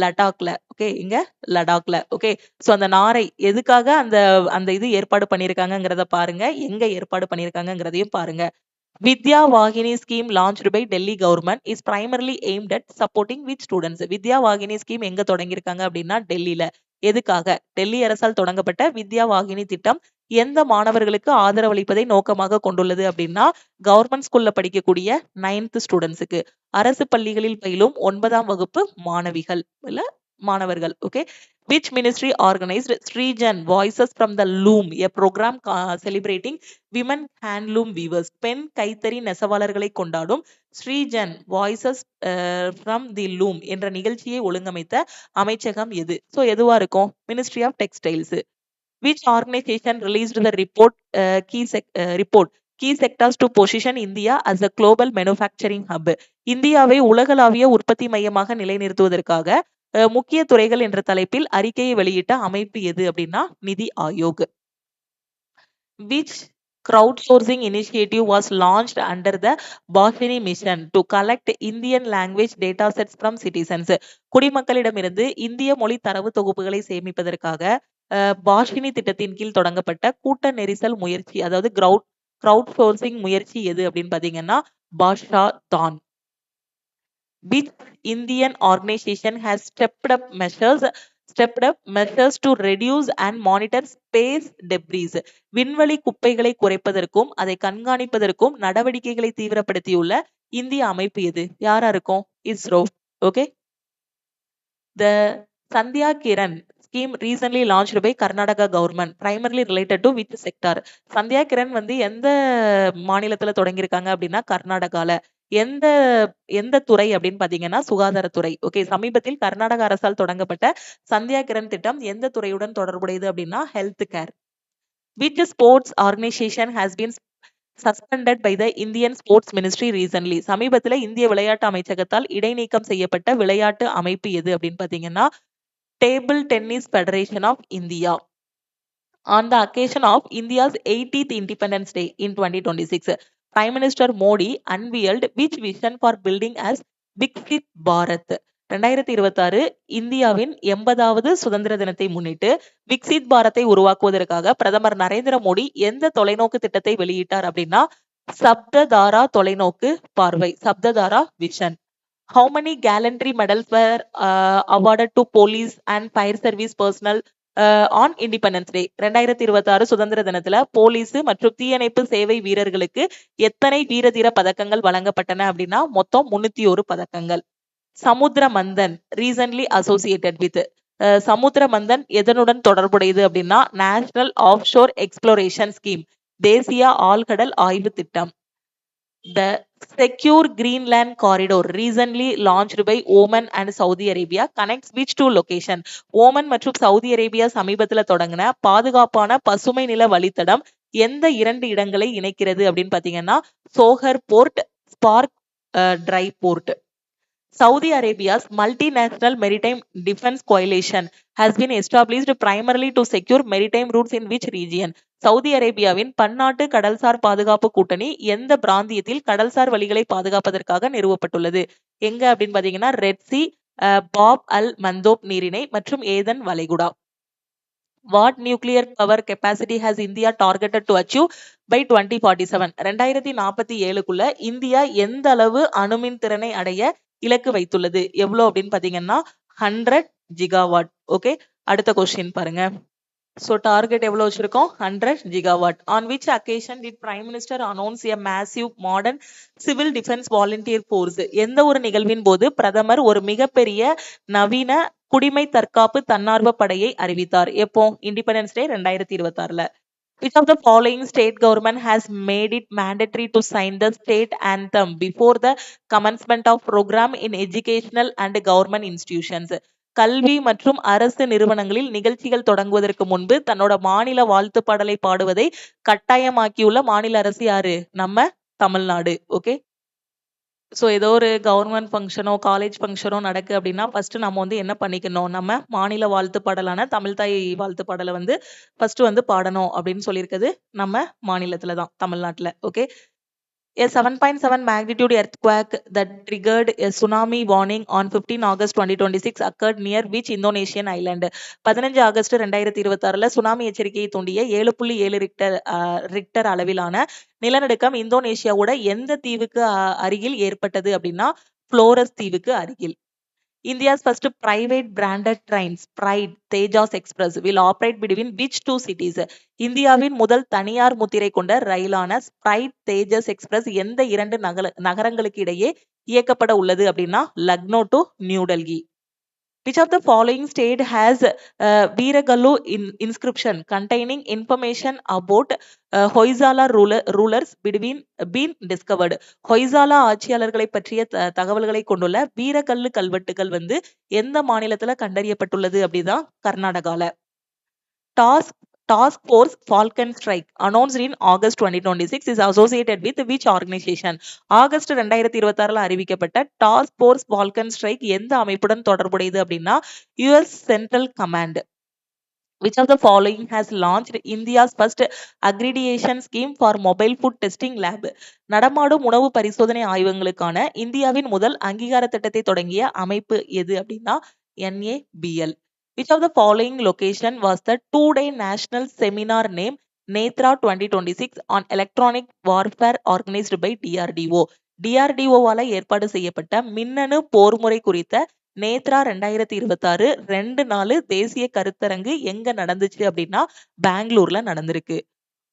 லடாக்ல. ஓகே, இங்க லடாக்ல. ஓகே, சோ அந்த நாரை எதுக்காக அந்த அந்த இது ஏற்பாடு பண்ணிருக்காங்கிறத பாருங்க, எங்க ஏற்பாடு பண்ணிருக்காங்கிறதையும் பாருங்க. Vidya Vahini scheme launched by Delhi government is primarily aimed at supporting which students? Vidya Vahini scheme எங்க தொடங்கியிருக்காங்க அப்படின்னா டெல்லியில. எதுக்காக? டெல்லி அரசால் தொடங்கப்பட்ட வித்யா வாகினி திட்டம் எந்த மாணவர்களுக்கு ஆதரவளிப்பதை நோக்கமாக கொண்டுள்ளது அப்படின்னா கவர்மெண்ட் ஸ்கூல்ல படிக்கக்கூடிய 9th ஸ்டூடெண்ட்ஸுக்கு, அரசு பள்ளிகளில் பயிலும் 9ஆம் வகுப்பு மாணவிகள் இல்ல மாணவர்கள். Okay, which ministry organized Srijan Voices from the Loom, a program celebrating women handloom weavers? பெண் கைத்தறி நெசவாளர்களை கொண்டாடும் Srijan voices from the loom என்ற நிகழ்ச்சியை ஒழுங்கமைத்த அமைச்சகம் எது? சோ எதுவா இருக்கும்? Ministry of textiles. Which organization released the report key sectors to position India as a global manufacturing hub? இந்தியாவை உலகளாவிய உற்பத்தி மையமாக நிலைநிறுத்துவதற்காக முக்கிய துறைகள் என்ற தலைப்பில் அறிக்கையை வெளியிட்ட அமைப்பு எது அப்படின்னா நிதி Aayog. Which crowdsourcing initiative was launched under the Bhashini mission to collect Indian language data sets from citizens? குடிமக்களிடமிருந்து இந்திய மொழி தரவு தொகுப்புகளை சேமிப்பதற்காக பாஷினி திட்டத்தின் கீழ் தொடங்கப்பட்ட கூட்ட நெரிசல் முயற்சி, அதாவது கிரவுட் சோர்சிங் முயற்சி எது அப்படின்னு பாத்தீங்கன்னா பாஷா தான். Which Indian organization has stepped up measures to reduce and monitor space debris? விண்வெளி குப்பைகளை குறைப்பதற்கும் அதை கண்காணிப்பதற்கும் நடவடிக்கைகளை தீவிரப்படுத்தியுள்ள இந்திய அமைப்பு எது? யாரா இருக்கும்? ISRO. Okay, the Sandhya Kiran scheme recently launched by Karnataka government, primarily related to which sector? Sandhya Kiran வந்து எந்த மாநிலத்துல தொடங்கியிருக்காங்க அப்படின்னா கர்நாடகால. எந்த துறை அப்படின்னு பாத்தீங்கன்னா சுகாதாரத்துறை. ஓகே, சமீபத்தில் கர்நாடக அரசால் தொடங்கப்பட்ட சந்தியா கிரண் திட்டம் எந்த துறையுடன் தொடர்புடையது அப்படின்னா health care. Which sports organization has been suspended by the Indian Sports Ministry recently? சமீபத்துல இந்திய விளையாட்டு அமைச்சகத்தால் இடைநீக்கம் செய்யப்பட்ட விளையாட்டு அமைப்பு எது அப்படின்னு பாத்தீங்கன்னா Table Tennis Federation of India. On the occasion of India's 80th Independence Day in 2026, Prime Minister Modi unveiled which vision for building as Viksit Bharat? 2026 இந்தியாவின் 80வது சுதந்திர தினத்தை முன்னிட்டு விக்சித் பாரத்தை உருவாக்குவதற்காக பிரதமர் நரேந்திர மோடி எந்த தொலைநோக்கு திட்டத்தை வெளியிட்டார் அப்படின்னா சப்ததாரா தொலைநோக்கு பார்வை, சப்ததாரா vision. How many gallantry medals were awarded to police and fire service personnel on Independence Day? 2026 சுதந்திர தினத்துல போலீஸ் மற்றும் தீயணைப்பு சேவை வீரர்களுக்கு எத்தனை வீரதீர பதக்கங்கள் வழங்கப்பட்டன அப்படின்னா மொத்தம் 301 பதக்கங்கள். சமுத்திர மந்தன் recently associated with, சமுத்திர மந்தன் எதனுடன் தொடர்புடையது அப்படின்னா நேஷனல் ஆஃப்ஷோர் எக்ஸ்ப்ளோரேஷன் ஸ்கீம், தேசிய ஆழ்கடல் ஆய்வு திட்டம். The Secure Greenland Corridor, recently launched by Oman and Saudi Arabia, connects which two location? Oman மற்றும் சவுதி அரேபியா சமீபத்துல தொடங்கின பாதுகாப்பான பசுமை நில வழித்தடம் எந்த 2 இடங்களை இணைக்கிறது அப்படின்னு பாத்தீங்கன்னா, Sohar port, spark dry port. Saudi Arabia's multinational maritime defense coalition has been established primarily to secure maritime routes in which region? Saudi அரேபியாவின் பன்னாட்டு கடல்சார் பாதுகாப்பு கூட்டணி எந்த பிராந்தியத்தில் கடல்சார் வழிகளை பாதுகாப்பதற்காக நிறுவப்பட்டுள்ளது? எங்க அப்படின்னு பாத்தீங்கன்னா, ரெட் சி, பாப் அல் மந்தோப் நீரிணை மற்றும் ஏதன் வளைகுடா. What nuclear power capacity has India targeted to achieve by 2047? 2047க்குள்ள India எந்த அளவு அணுமின் திறனை அடைய இலக்கு வைத்துள்ளது? எவ்வளவு அப்படின்னு பாத்தீங்கன்னா 100 ஜிகாவாட். ஓகே, அடுத்த கொஸ்டின் பாருங்க. So target எவ்வளவு வச்சிருக்கோம்? 100 gigawatt. On which occasion did Prime Minister announce a massive modern civil defense volunteer force? எந்த ஒரு நிகழ்வின் போது பிரதமர் ஒரு மிகப்பெரிய நவீன குடிமை தற்காப்பு தன்னார்வ படையை அறிவித்தார்? எப்போ? இண்டிபெண்டன்ஸ் டே 2026ல. Which of the following state government has made it mandatory to sign the state anthem before the commencement of program in educational and government institutions? கல்வி மற்றும் அரசு நிறுவனங்களில் நிகழ்ச்சிகள் தொடங்குவதற்கு முன்பு தன்னோட மாநில வாழ்த்து பாடலை பாடுவதை கட்டாயமாக்கியுள்ள மாநில அரசு யாரு? நம்ம தமிழ்நாடு. ஓகே, ஸோ ஏதோ ஒரு கவர்மெண்ட் ஃபங்க்ஷனோ காலேஜ் ஃபங்க்ஷனோ நடக்கு அப்படின்னா ஃபர்ஸ்ட் நம்ம வந்து என்ன பண்ணிக்கணும்? நம்ம மாநில வாழ்த்து பாடலான தமிழ்தாய் வாழ்த்து பாடலை வந்து ஃபர்ஸ்ட் வந்து பாடணும் அப்படின்னு சொல்லியிருக்கிறது நம்ம மாநிலத்துல தான், தமிழ்நாட்டுல. Okay, a 7.7 magnitude earthquake that triggered a tsunami warning on 15 August 2026 occurred near which Indonesian island? 15 August 2026ல சுனாமி எச்சரிக்கையை தூண்டிய 7.7 ரிக்டர் அளவிலான நிலநடுக்கம் இந்தோனேஷியாவோட எந்த தீவுக்கு அருகில் ஏற்பட்டது அப்படின்னா, புளோரஸ் தீவுக்கு அருகில். India's first private branded trains, Pride Tejas Express, will operate between which two cities? இந்தியாவின் முதல் தனியார் முத்திரை கொண்ட ரயிலான Pride Tejas Express எந்த 2 நகரங்களுக்கு இடையே இயக்கப்பட உள்ளது அப்படின்னா, Lucknow to new Delhi. Which of the following state has Veeragallu inscription containing information about Hoysala rulers been discovered? Hoysala ஆட்சியாளர்களை பற்றிய தகவல்களை கொண்டுள்ள வீரகல்லு கல்வெட்டுகள் வந்து எந்த மாநிலத்துல கண்டறியப்பட்டுள்ளது அப்படிதான்? கர்நாடகால. Task Force Falcon Strike announced in August 2026 is associated with which organization? August 2026ல அறிவிக்கப்பட்ட டாஸ்க் ஃபோர்ஸ் ஃபால்கன் ஸ்ட்ரைக் எந்த அமைப்புடன் தொடர்புடையது அப்படின்னா, US Central Command. Which of the following has launched India's first accreditation scheme for mobile food testing lab? நடமாடும் உணவு பரிசோதனை ஆய்வகங்களுக்கான இந்தியாவின் முதல் அங்கீகார திட்டத்தை தொடங்கிய அமைப்பு எது அப்படின்னா, NABL. Which of the following location was the 2-day national seminar named Netra 2026 on electronic warfare organized by DRDO? DRDO-வால ஏற்பாடு செய்யப்பட்ட மின்னணு போர்முறை குறித்த நேத்ரா 2026 2 நாள் தேசிய கருத்தரங்கு எங்க நடந்துச்சு அப்படின்னா, பெங்களூர்ல நடந்திருக்கு.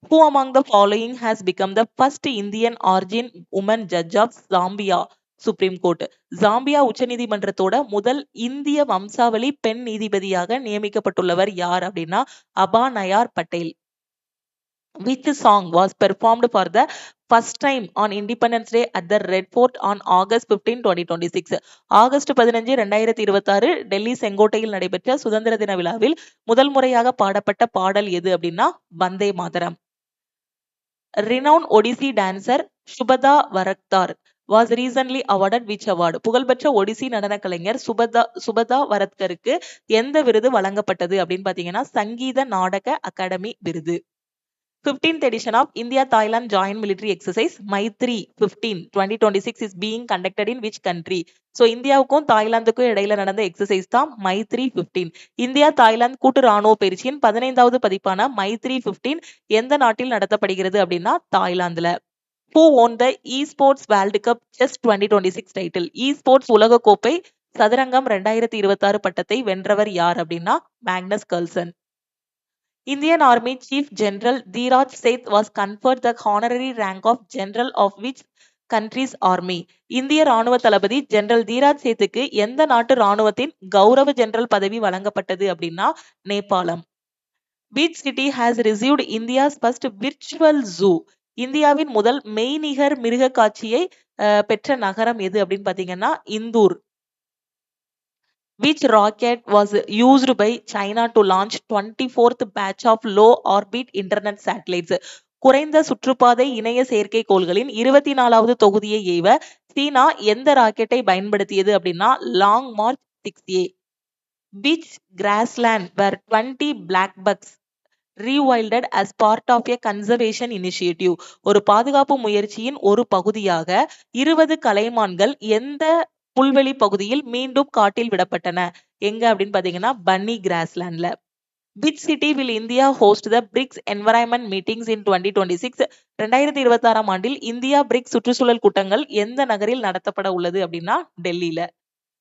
Who among the following has become the first Indian origin woman judge of Zambia supreme court? Zambia உச்சநீதிமன்றத்தோட முதல் இந்திய வம்சாவளி பெண் நீதிபதியாக நியமிக்கப்பட்டுள்ளவர் யார் அப்படின்னா, Abha Nayar Patel. Which song was performed for the first time on Independence Day at the Red Fort on August 15, 2026? August 15, 2026 Delhi செங்கோட்டையில் நடைபெற்ற சுதந்திர தின விழாவில் முதல் முறையாக பாடப்பட்ட பாடல் எது அப்படின்னா, Vande Mataram. Renowned Odissi dancer Shubhada Varadkar was recently awarded which award? புகழ்பெற்ற ஒடிசி நடன கலைஞர் சுபதா வரத்கருக்கு எந்த விருது வழங்கப்பட்டது அப்படின்னு பாத்தீங்கன்னா, சங்கீத நாடக அகாடமி விருது. 15th edition of India-Thailand Joint Military Exercise Maitri 15 2026 is being conducted in which country? So இந்தியாவுக்கும் தாய்லாந்துக்கும் இடையில நடந்த எக்ஸசைஸ் தான் மைத்ரி 15. இந்தியா தாய்லாந்து கூட்டு ராணுவ பயிற்சியின் 15வது பதிப்பான மைத்ரி 15 எந்த நாட்டில் நடத்தப்படுகிறது அப்படின்னா, தாய்லாந்துல. Who won the eSports World Cup Chess 2026 title? eSports உலக கோப்பை சதுரங்கம் 2026 பட்டத்தை வென்றவர் யார் அப்படின்னா, Magnus கர்ல்சன். Indian Army Chief General Dheeraj Seth was conferred the honorary rank of General of which country's army? இந்திய ராணுவ தளபதி ஜெனரல் தீராஜ் சேத்துக்கு எந்த நாட்டு ராணுவத்தின் கௌரவ ஜெனரல் பதவி வழங்கப்பட்டது அப்படின்னா, நேபாளம். Which city has received India's first virtual zoo? இந்தியாவின் முதல் மெய்நிகர் மிருக காட்சியை பெற்ற நகரம் எது அப்படின்னு பாத்தீங்கன்னா Indore. Which rocket was used by China to launch 24th batch of low orbit internet satellites? குறைந்த சுற்றுப்பாதை இணைய செயற்கைக்கோள்களின் 24வது தொகுதியை ஏவ சீனா எந்த ராக்கெட்டை பயன்படுத்தியது அப்படின்னா long March 6A. Which grassland were 20 black bucks rewilded as part of a conservation initiative? ஒரு பாதுகாப்பு முயற்சியின் ஒரு பகுதியாக 20 கலைமான்கள் எந்த புல்வெளி பகுதியில் மீண்டும் காட்டில் விடப்பட்டன? எங்க அப்படின்னு பாத்தீங்கன்னா பன்னி கிராஸ்லாண்ட்ல. Which city will India host the BRICS environment meetings in 2026? 2026 ஆண்டில் இந்தியா பிரிக்ஸ் சுற்றுச்சூழல் கூட்டங்கள் எந்த நகரில் நடத்தப்பட உள்ளது அப்படின்னா டெல்லியில.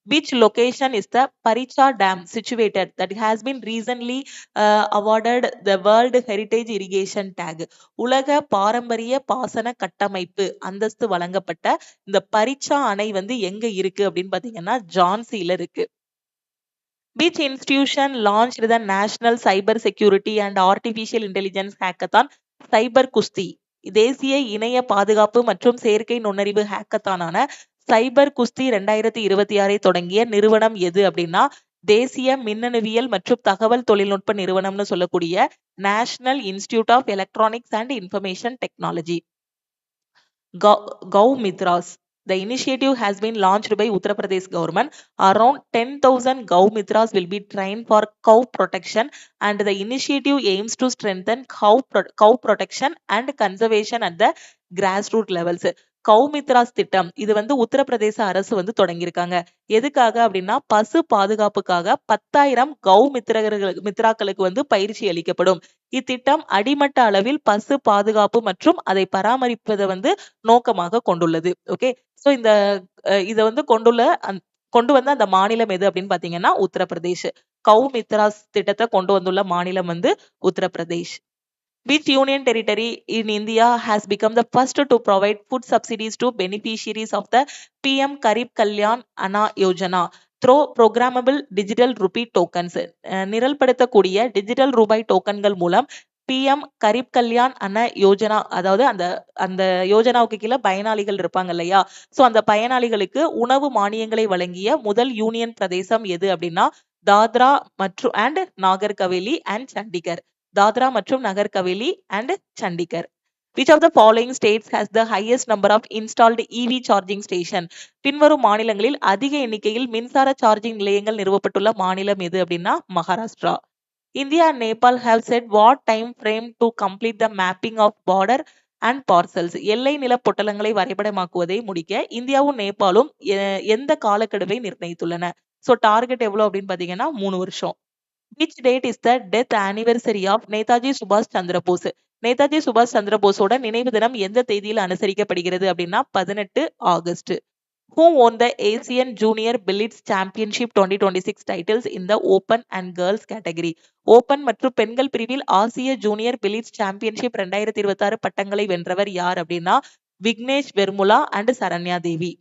Which location is the Paricha Dam situated that has been recently awarded the World Heritage Irrigation Tag? உலக பாரம்பரிய பாசன கட்டமைப்பு அந்தஸ்து வழங்கப்பட்ட இந்த பரிச்சா அணை வந்து எங்க இருக்கு அப்படின்னு பாத்தீங்கன்னா ஜான்சில இருக்கு. Which institution launched the National Cyber Security and Artificial Intelligence Hackathon சைபர் குஸ்தி? தேசிய இணைய பாதுகாப்பு மற்றும் செயற்கை நுண்ணறிவு ஹேக்கத்தானான சைபர் குஸ்தி 2026 தொடங்கிய நிறுவனம் எது அப்படின்னா தேசிய மின்னணுவியல் மற்றும் தகவல் தொழில்நுட்ப நிறுவனம்னு சொல்லக்கூடிய national institute of electronics and information technology. Gau Mitras. The initiative has been launched by Uttar Pradesh government. Around 10,000 Gau Mitras will be trained for cow protection, and the initiative aims to strengthen cow protection and conservation at the grassroots levels. கௌமித்ராஸ் திட்டம் இது வந்து உத்தரப்பிரதேச அரசு வந்து தொடங்கியிருக்காங்க. எதுக்காக அப்படின்னா பசு பாதுகாப்புக்காக 10,000 கௌ மித்ராக்களுக்கு வந்து பயிற்சி அளிக்கப்படும். இத்திட்டம் அடிமட்ட அளவில் பசு பாதுகாப்பு மற்றும் அதை பராமரிப்பதை வந்து நோக்கமாக கொண்டுள்ளது. ஓகே, சோ இந்த இதை வந்து கொண்டு வந்த அந்த மாநிலம் எது அப்படின்னு பாத்தீங்கன்னா உத்தரப்பிரதேஷ். கௌமித்ராஸ் திட்டத்தை கொண்டு வந்துள்ள மாநிலம் வந்து Uttar Pradesh. Which union territory in India has become the first to provide food subsidies to beneficiaries of the PM Garib Kalyan Anna Yojana through programmable digital rupee tokens? நிரல்படுத்தக்கூடிய டிஜிட்டல் ரூபாய் டோக்கன்கள் மூலம் PM கரீப் கல்யாண் அன்ன யோஜனா, அதாவது அந்த யோஜனாவுக்கு கீழே பயனாளிகள் இருப்பாங்க இல்லையா, சோ அந்த பயனாளிகளுக்கு உணவு மானியங்களை வழங்கிய முதல் யூனியன் பிரதேசம் எது அப்படின்னா தாத்ரா மற்றும் அண்ட் நாகர் கவேலி அண்ட் சண்டிகர். தாத்ரா மற்றும் Nagar Haveli and Chandigarh. Which of the following states has the highest number of installed EV charging station? பின்வரும் மாநிலங்களில் அதிக எண்ணிக்கையில் மின்சார சார்ஜிங் நிலையங்கள் நிறுவப்பட்டுள்ள மாநிலம் எது அப்படின்னா Maharashtra. India and Nepal have set what time frame to complete the mapping of border and parcels? எல்லை நில பொட்டலங்களை வரைபடமாக்குவதை முடிக்க இந்தியாவும் நேபாளும் எந்த காலக்கெடுவை நிர்ணயித்துள்ளன? சோ டார்கெட் எவ்வளவு அப்படின்னு பாத்தீங்கன்னா 3 வருஷம். Which date is the death anniversary of Netaji சுபாஷ் சந்திர போஸ்? நேதாஜி சுபாஷ் சந்திர போஸோட நினைவு தினம் எந்த தேதியில் அனுசரிக்கப்படுகிறது அப்படின்னா 18 August. Who won the Asian Junior Billiards Championship 2026 titles in the Open and Girls category? Open மற்றும் பெண்கள் பிரிவில் ஆசிய ஜூனியர் பிலியர்ட்ஸ் சாம்பியன்ஷிப் 2026 பட்டங்களை வென்றவர் யார் அப்படின்னா Vignesh Vermula and Saranya Devi.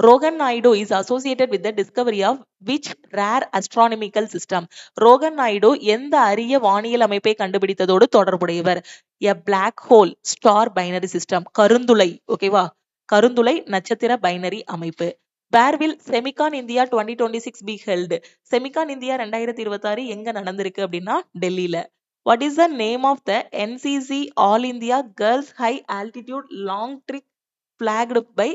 Rohan Naidu is associated with the discovery of which rare astronomical system? Rohan Naidu எந்த அரிய வானியல் அமைப்பை கண்டுபிடித்ததோடு தொடர்புடையவர்? A black hole star binary system. கருந்துளை, ஓகேவா, கருந்துளை நட்சத்திர பைனரி அமைப்பு. Where will Semicon India 2026 be held? Semicon India 2026 எங்க நடந்திருக்கு அப்படின்னா டெல்லியில. What is the name of the NCC All India Girls High Altitude Long Trip flagged by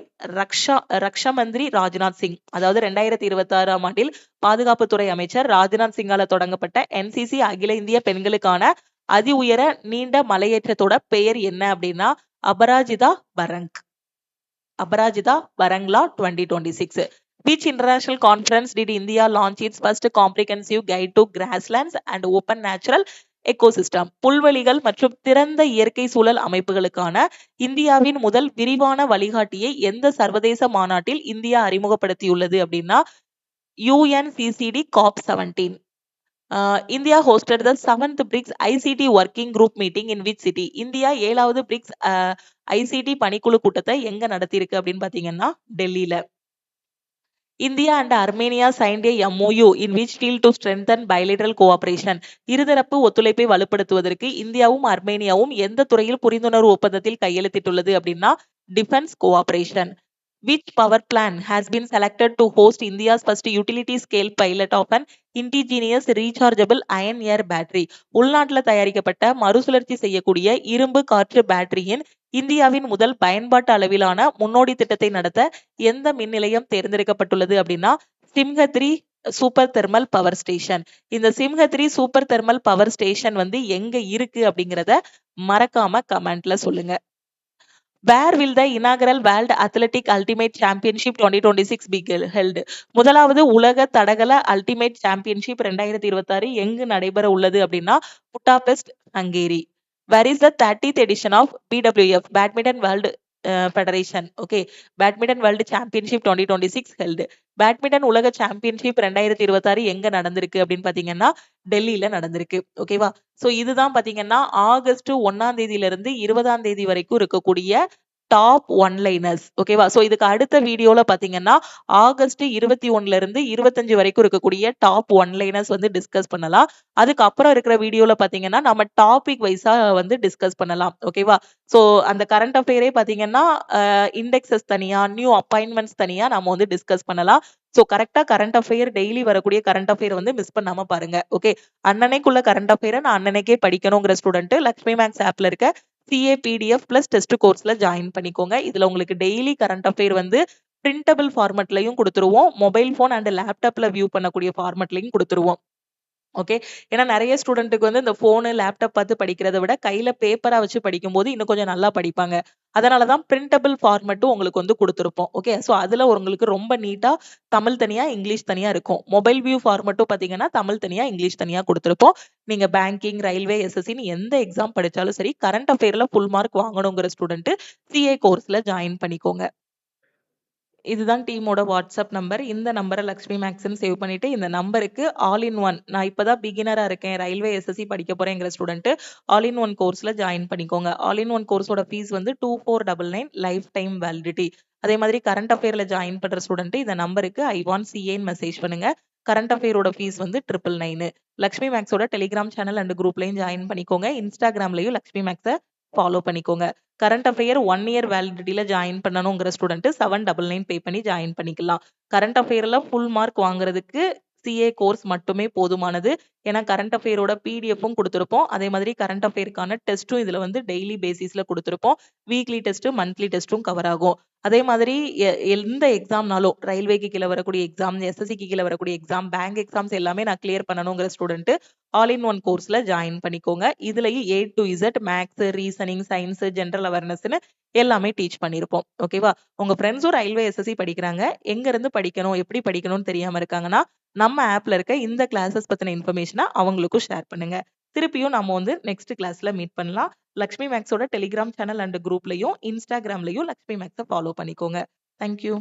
ரக்ஷா மந்திரி ராஜ்நாத் சிங்? அதாவது 2026 ஆண்டில் பாதுகாப்புத்துறை அமைச்சர் ராஜ்நாத் சிங்கால தொடங்கப்பட்ட NCC அகில இந்திய பெண்களுக்கான அதி உயர நீண்ட மலையேற்றத்தோட பெயர் என்ன அப்படின்னா Aparajita வரங்லா 2026. Which international conference did India launch its first comprehensive guide to grasslands and open natural ecosystem? புல்வெளிகள் மற்றும் திறந்த இயற்கை சூழல் அமைப்புகளுக்கான இந்தியாவின் முதல் விரிவான வழிகாட்டியை எந்த சர்வதேச மாநாட்டில் இந்தியா அறிமுகப்படுத்தியுள்ளது அப்படின்னா UNCCD COP17. India hosted the 7th BRICS ICT working group meeting in which city? India 7வது BRICS ICT பணிக்குழு கூட்டத்தை எங்க நடத்தியிருக்கு அப்படின்னு பாத்தீங்கன்னா டெல்லியில. India and Armenia signed a MOU in which field to strengthen bilateral cooperation. இருதரப்பு ஒத்துழைப்பை வலுப்படுத்துவதற்கு இந்தியாவும் அர்மேனியாவும் எந்த துறையில் புரிந்துணர்வு ஒப்பந்தத்தில் கையெழுத்திட்டுள்ளது அப்படின்னா defence cooperation. Which power plant has been selected to host India's first utility scale pilot of an indigenous rechargeable iron air battery? உள்நாட்டுல தயாரிக்கப்பட்ட மறுசுழற்சி செய்யக்கூடிய இரும்பு காற்று பேட்டரியின் இந்தியாவின் முதல் பயன்பாட்டு அளவிலான முன்னோடி திட்டத்தை நடத்த எந்த மின் நிலையம் தேர்ந்தெடுக்கப்பட்டுள்ளது அப்படின்னா சிம்ஹத்ரி சூப்பர் தெர்மல் பவர் ஸ்டேஷன். இந்த சிம்ஹத்ரி சூப்பர் தெர்மல் பவர் ஸ்டேஷன் வந்து எங்க இருக்கு அப்படிங்கறத மறக்காம கமெண்ட்ல சொல்லுங்க. Where will the inaugural World Athletic Ultimate Championship 2026 be held? முதலாவது உலக தடகள அல்டிமேட் சாம்பியன்ஷிப் 2026 எங்கு நடைபெற உள்ளது அப்படின்னா புட்டாபெஸ்ட், Hungary. Where is the 30th edition of BWF Badminton World Federation, okay, Badminton World Championship 2026 held? Badminton உலக சாம்பியன்ஷிப் 2026 எங்க நடந்திருக்கு அப்படின்னு பாத்தீங்கன்னா டெல்லியில நடந்திருக்கு. ஓகேவா? சோ இதுதான் பாத்தீங்கன்னா ஆகஸ்ட் 1ஆம் தேதியில இருந்து 20ஆம் தேதி வரைக்கும் இருக்கக்கூடிய டாப் ஒன்லைனர்ஸ். ஓகேவா? சோ இதுக்கு அடுத்த வீடியோல பாத்தீங்கன்னா ஆகஸ்ட் 21ல இருந்து 25 வரைக்கும் இருக்கக்கூடிய டாப் ஒன்லைனர்ஸ் வந்து டிஸ்கஸ் பண்ணலாம். அதுக்கப்புறம் இருக்கிற வீடியோல பாத்தீங்கன்னா நம்ம டாபிக் வைஸா வந்து டிஸ்கஸ் பண்ணலாம். ஓகேவா? சோ அந்த கரண்ட் அஃபேரே பாத்தீங்கன்னா இண்டெக்ஸஸ் தனியா, நியூ அப்பாயின்மெண்ட்ஸ் தனியா நம்ம வந்து டிஸ்கஸ் பண்ணலாம். சோ கரெக்டா கரண்ட் அஃபேர் டெய்லி வரக்கூடிய கரண்ட் அஃபேர் வந்து மிஸ் பண்ணாம பாருங்க. ஓகே, அன்னன்னைக்குள்ள கரண்ட் அஃபேரை நான் அன்னன்னைக்கே படிக்கணுங்கிற ஸ்டூடெண்ட் லக்ஷ்மி மேக்ஸ் ஆப்ல இருக்க CA PDF பிளஸ் டெஸ்ட் கோர்ஸ்ல ஜாயின் பண்ணிக்கோங்க. இதுல உங்களுக்கு டெய்லி கரண்ட் அஃபேர் வந்து பிரிண்டபிள் ஃபார்மட்லயும் கொடுத்துருவோம், மொபைல் போன் அண்ட் லேப்டாப்ல வியூ பண்ணக்கூடிய ஃபார்மட்லயும் கொடுத்துருவோம். ஓகே, ஏன்னா நிறைய ஸ்டூடெண்ட்டுக்கு வந்து இந்த போனு லேப்டாப் பார்த்து படிக்கிறத விட கையில பேப்பரா வச்சு படிக்கும்போது இன்னும் கொஞ்சம் நல்லா படிப்பாங்க. அதனாலதான் பிரிண்டபிள் ஃபார்மட்டும் உங்களுக்கு வந்து கொடுத்துருப்போம். ஓகே, சோ அதுல உங்களுக்கு ரொம்ப நீட்டா தமிழ் தனியா இங்கிலீஷ் தனியா இருக்கும். மொபைல் வியூ ஃபார்மட்டும் பாத்தீங்கன்னா தமிழ் தனியா இங்கிலீஷ் தனியா கொடுத்துருப்போம். நீங்க பேங்கிங், ரயில்வே, SSCன்னு எந்த எக்ஸாம் படிச்சாலும் சரி கரண்ட் அஃபேர்ல ஃபுல் மார்க் வாங்கணுங்கிற ஸ்டூடெண்ட் CA கோர்ஸ்ல ஜாயின் பண்ணிக்கோங்க. இதுதான் டீமோட வாட்ஸ்அப் நம்பர். இந்த நம்பரை லக்ஷ்மி மேக்ஸ்ன்னு சேவ் பண்ணிட்டு இந்த நம்பருக்கு ஆல் இன் ஒன், நான் இப்பதான் பிகினரா இருக்கேன், ரயில்வே SSC படிக்க போறேங்கிற ஸ்டூடெண்ட் ஆல் இன் ஒன் கோர்ஸ்ல ஜாயின் பண்ணிக்கோங்க. ஆல் இன் ஒன் கோர்ஸோட ஃபீஸ் வந்து 2499 லைஃப் டைம் வேலிடிட்டி. அதே மாதிரி கரண்ட் அஃபேர்ல ஜாயின் பண்ற ஸ்டூடெண்ட் இந்த நம்பருக்கு I want CA மெசேஜ் பண்ணுங்க. கரண்ட் அஃபேரோட ஃபீஸ் வந்து 999. லக்ஷ்மி மேக்ஸோட டெலிகிராம் சேனல் அண்ட் குரூப்லயும் ஜாயின் பண்ணிக்கோங்க. இன்ஸ்டாகிராம்லயும் லக்ஷ்மி மேக்ஸை ஃபாலோ பண்ணிக்கோங்க. கரண்ட் அஃபேர் 1 இயர் வேலிடிட்டியில ஜாயின் பண்ணணுங்கிற ஸ்டூடெண்ட் 799 பே பண்ணி ஜாயின் பண்ணிக்கலாம். கரண்ட் அஃபேர்ல ஃபுல் மார்க் வாங்குறதுக்கு CA கோர்ஸ் மட்டுமே போதுமானது. ஏன்னா கரண்ட் அஃபேரோட PDFும் கொடுத்துருப்போம். அதே மாதிரி கரண்ட் அஃபேருக்கான டெஸ்ட்டும் இதுல வந்து டெய்லி பேசிஸ்ல கொடுத்துருப்போம். வீக்லி டெஸ்ட், மந்த்லி டெஸ்ட்டும் கவர் ஆகும். அதே மாதிரி எந்த எக்ஸாம்னாலும் ரயில்வேக்கு கீழே வரக்கூடிய எக்ஸாம், SSCக்கு கீழே வரக்கூடிய எக்ஸாம், பேங்க் எக்ஸாம்ஸ் எல்லாமே நான் கிளியர் பண்ணணுங்கிற ஸ்டூடெண்ட் ஆல் இன் ஒன் கோர்ஸ்ல ஜாயின் பண்ணிக்கோங்க. இதுலயும் A to Z maths, reasoning, science, general அவேர்னஸ்னு எல்லாமே டீச் பண்ணிருப்போம். ஓகேவா? உங்க ஃப்ரெண்ட்ஸும் ரயில்வே SSC படிக்கிறாங்க, எங்க இருந்து படிக்கணும், எப்படி படிக்கணும்னு தெரியாம இருக்காங்கன்னா நம்ம ஆப்ல இருக்க இந்த கிளாஸஸ் பத்தின இன்ஃபர்மேஷனை அவங்களுக்கும் ஷேர் பண்ணுங்க. திருப்பியும் நம்ம வந்து நெக்ஸ்ட் கிளாஸ்ல மீட் பண்ணலாம். லக்ஷ்மி மேக்ஸோட டெலிகிராம் சேனல் அண்ட் குரூப்லயும் இன்ஸ்டாகிராம்லயும் லக்ஷ்மி மேக்ஸை ஃபாலோ பண்ணிக்கோங்க. தேங்க்யூ.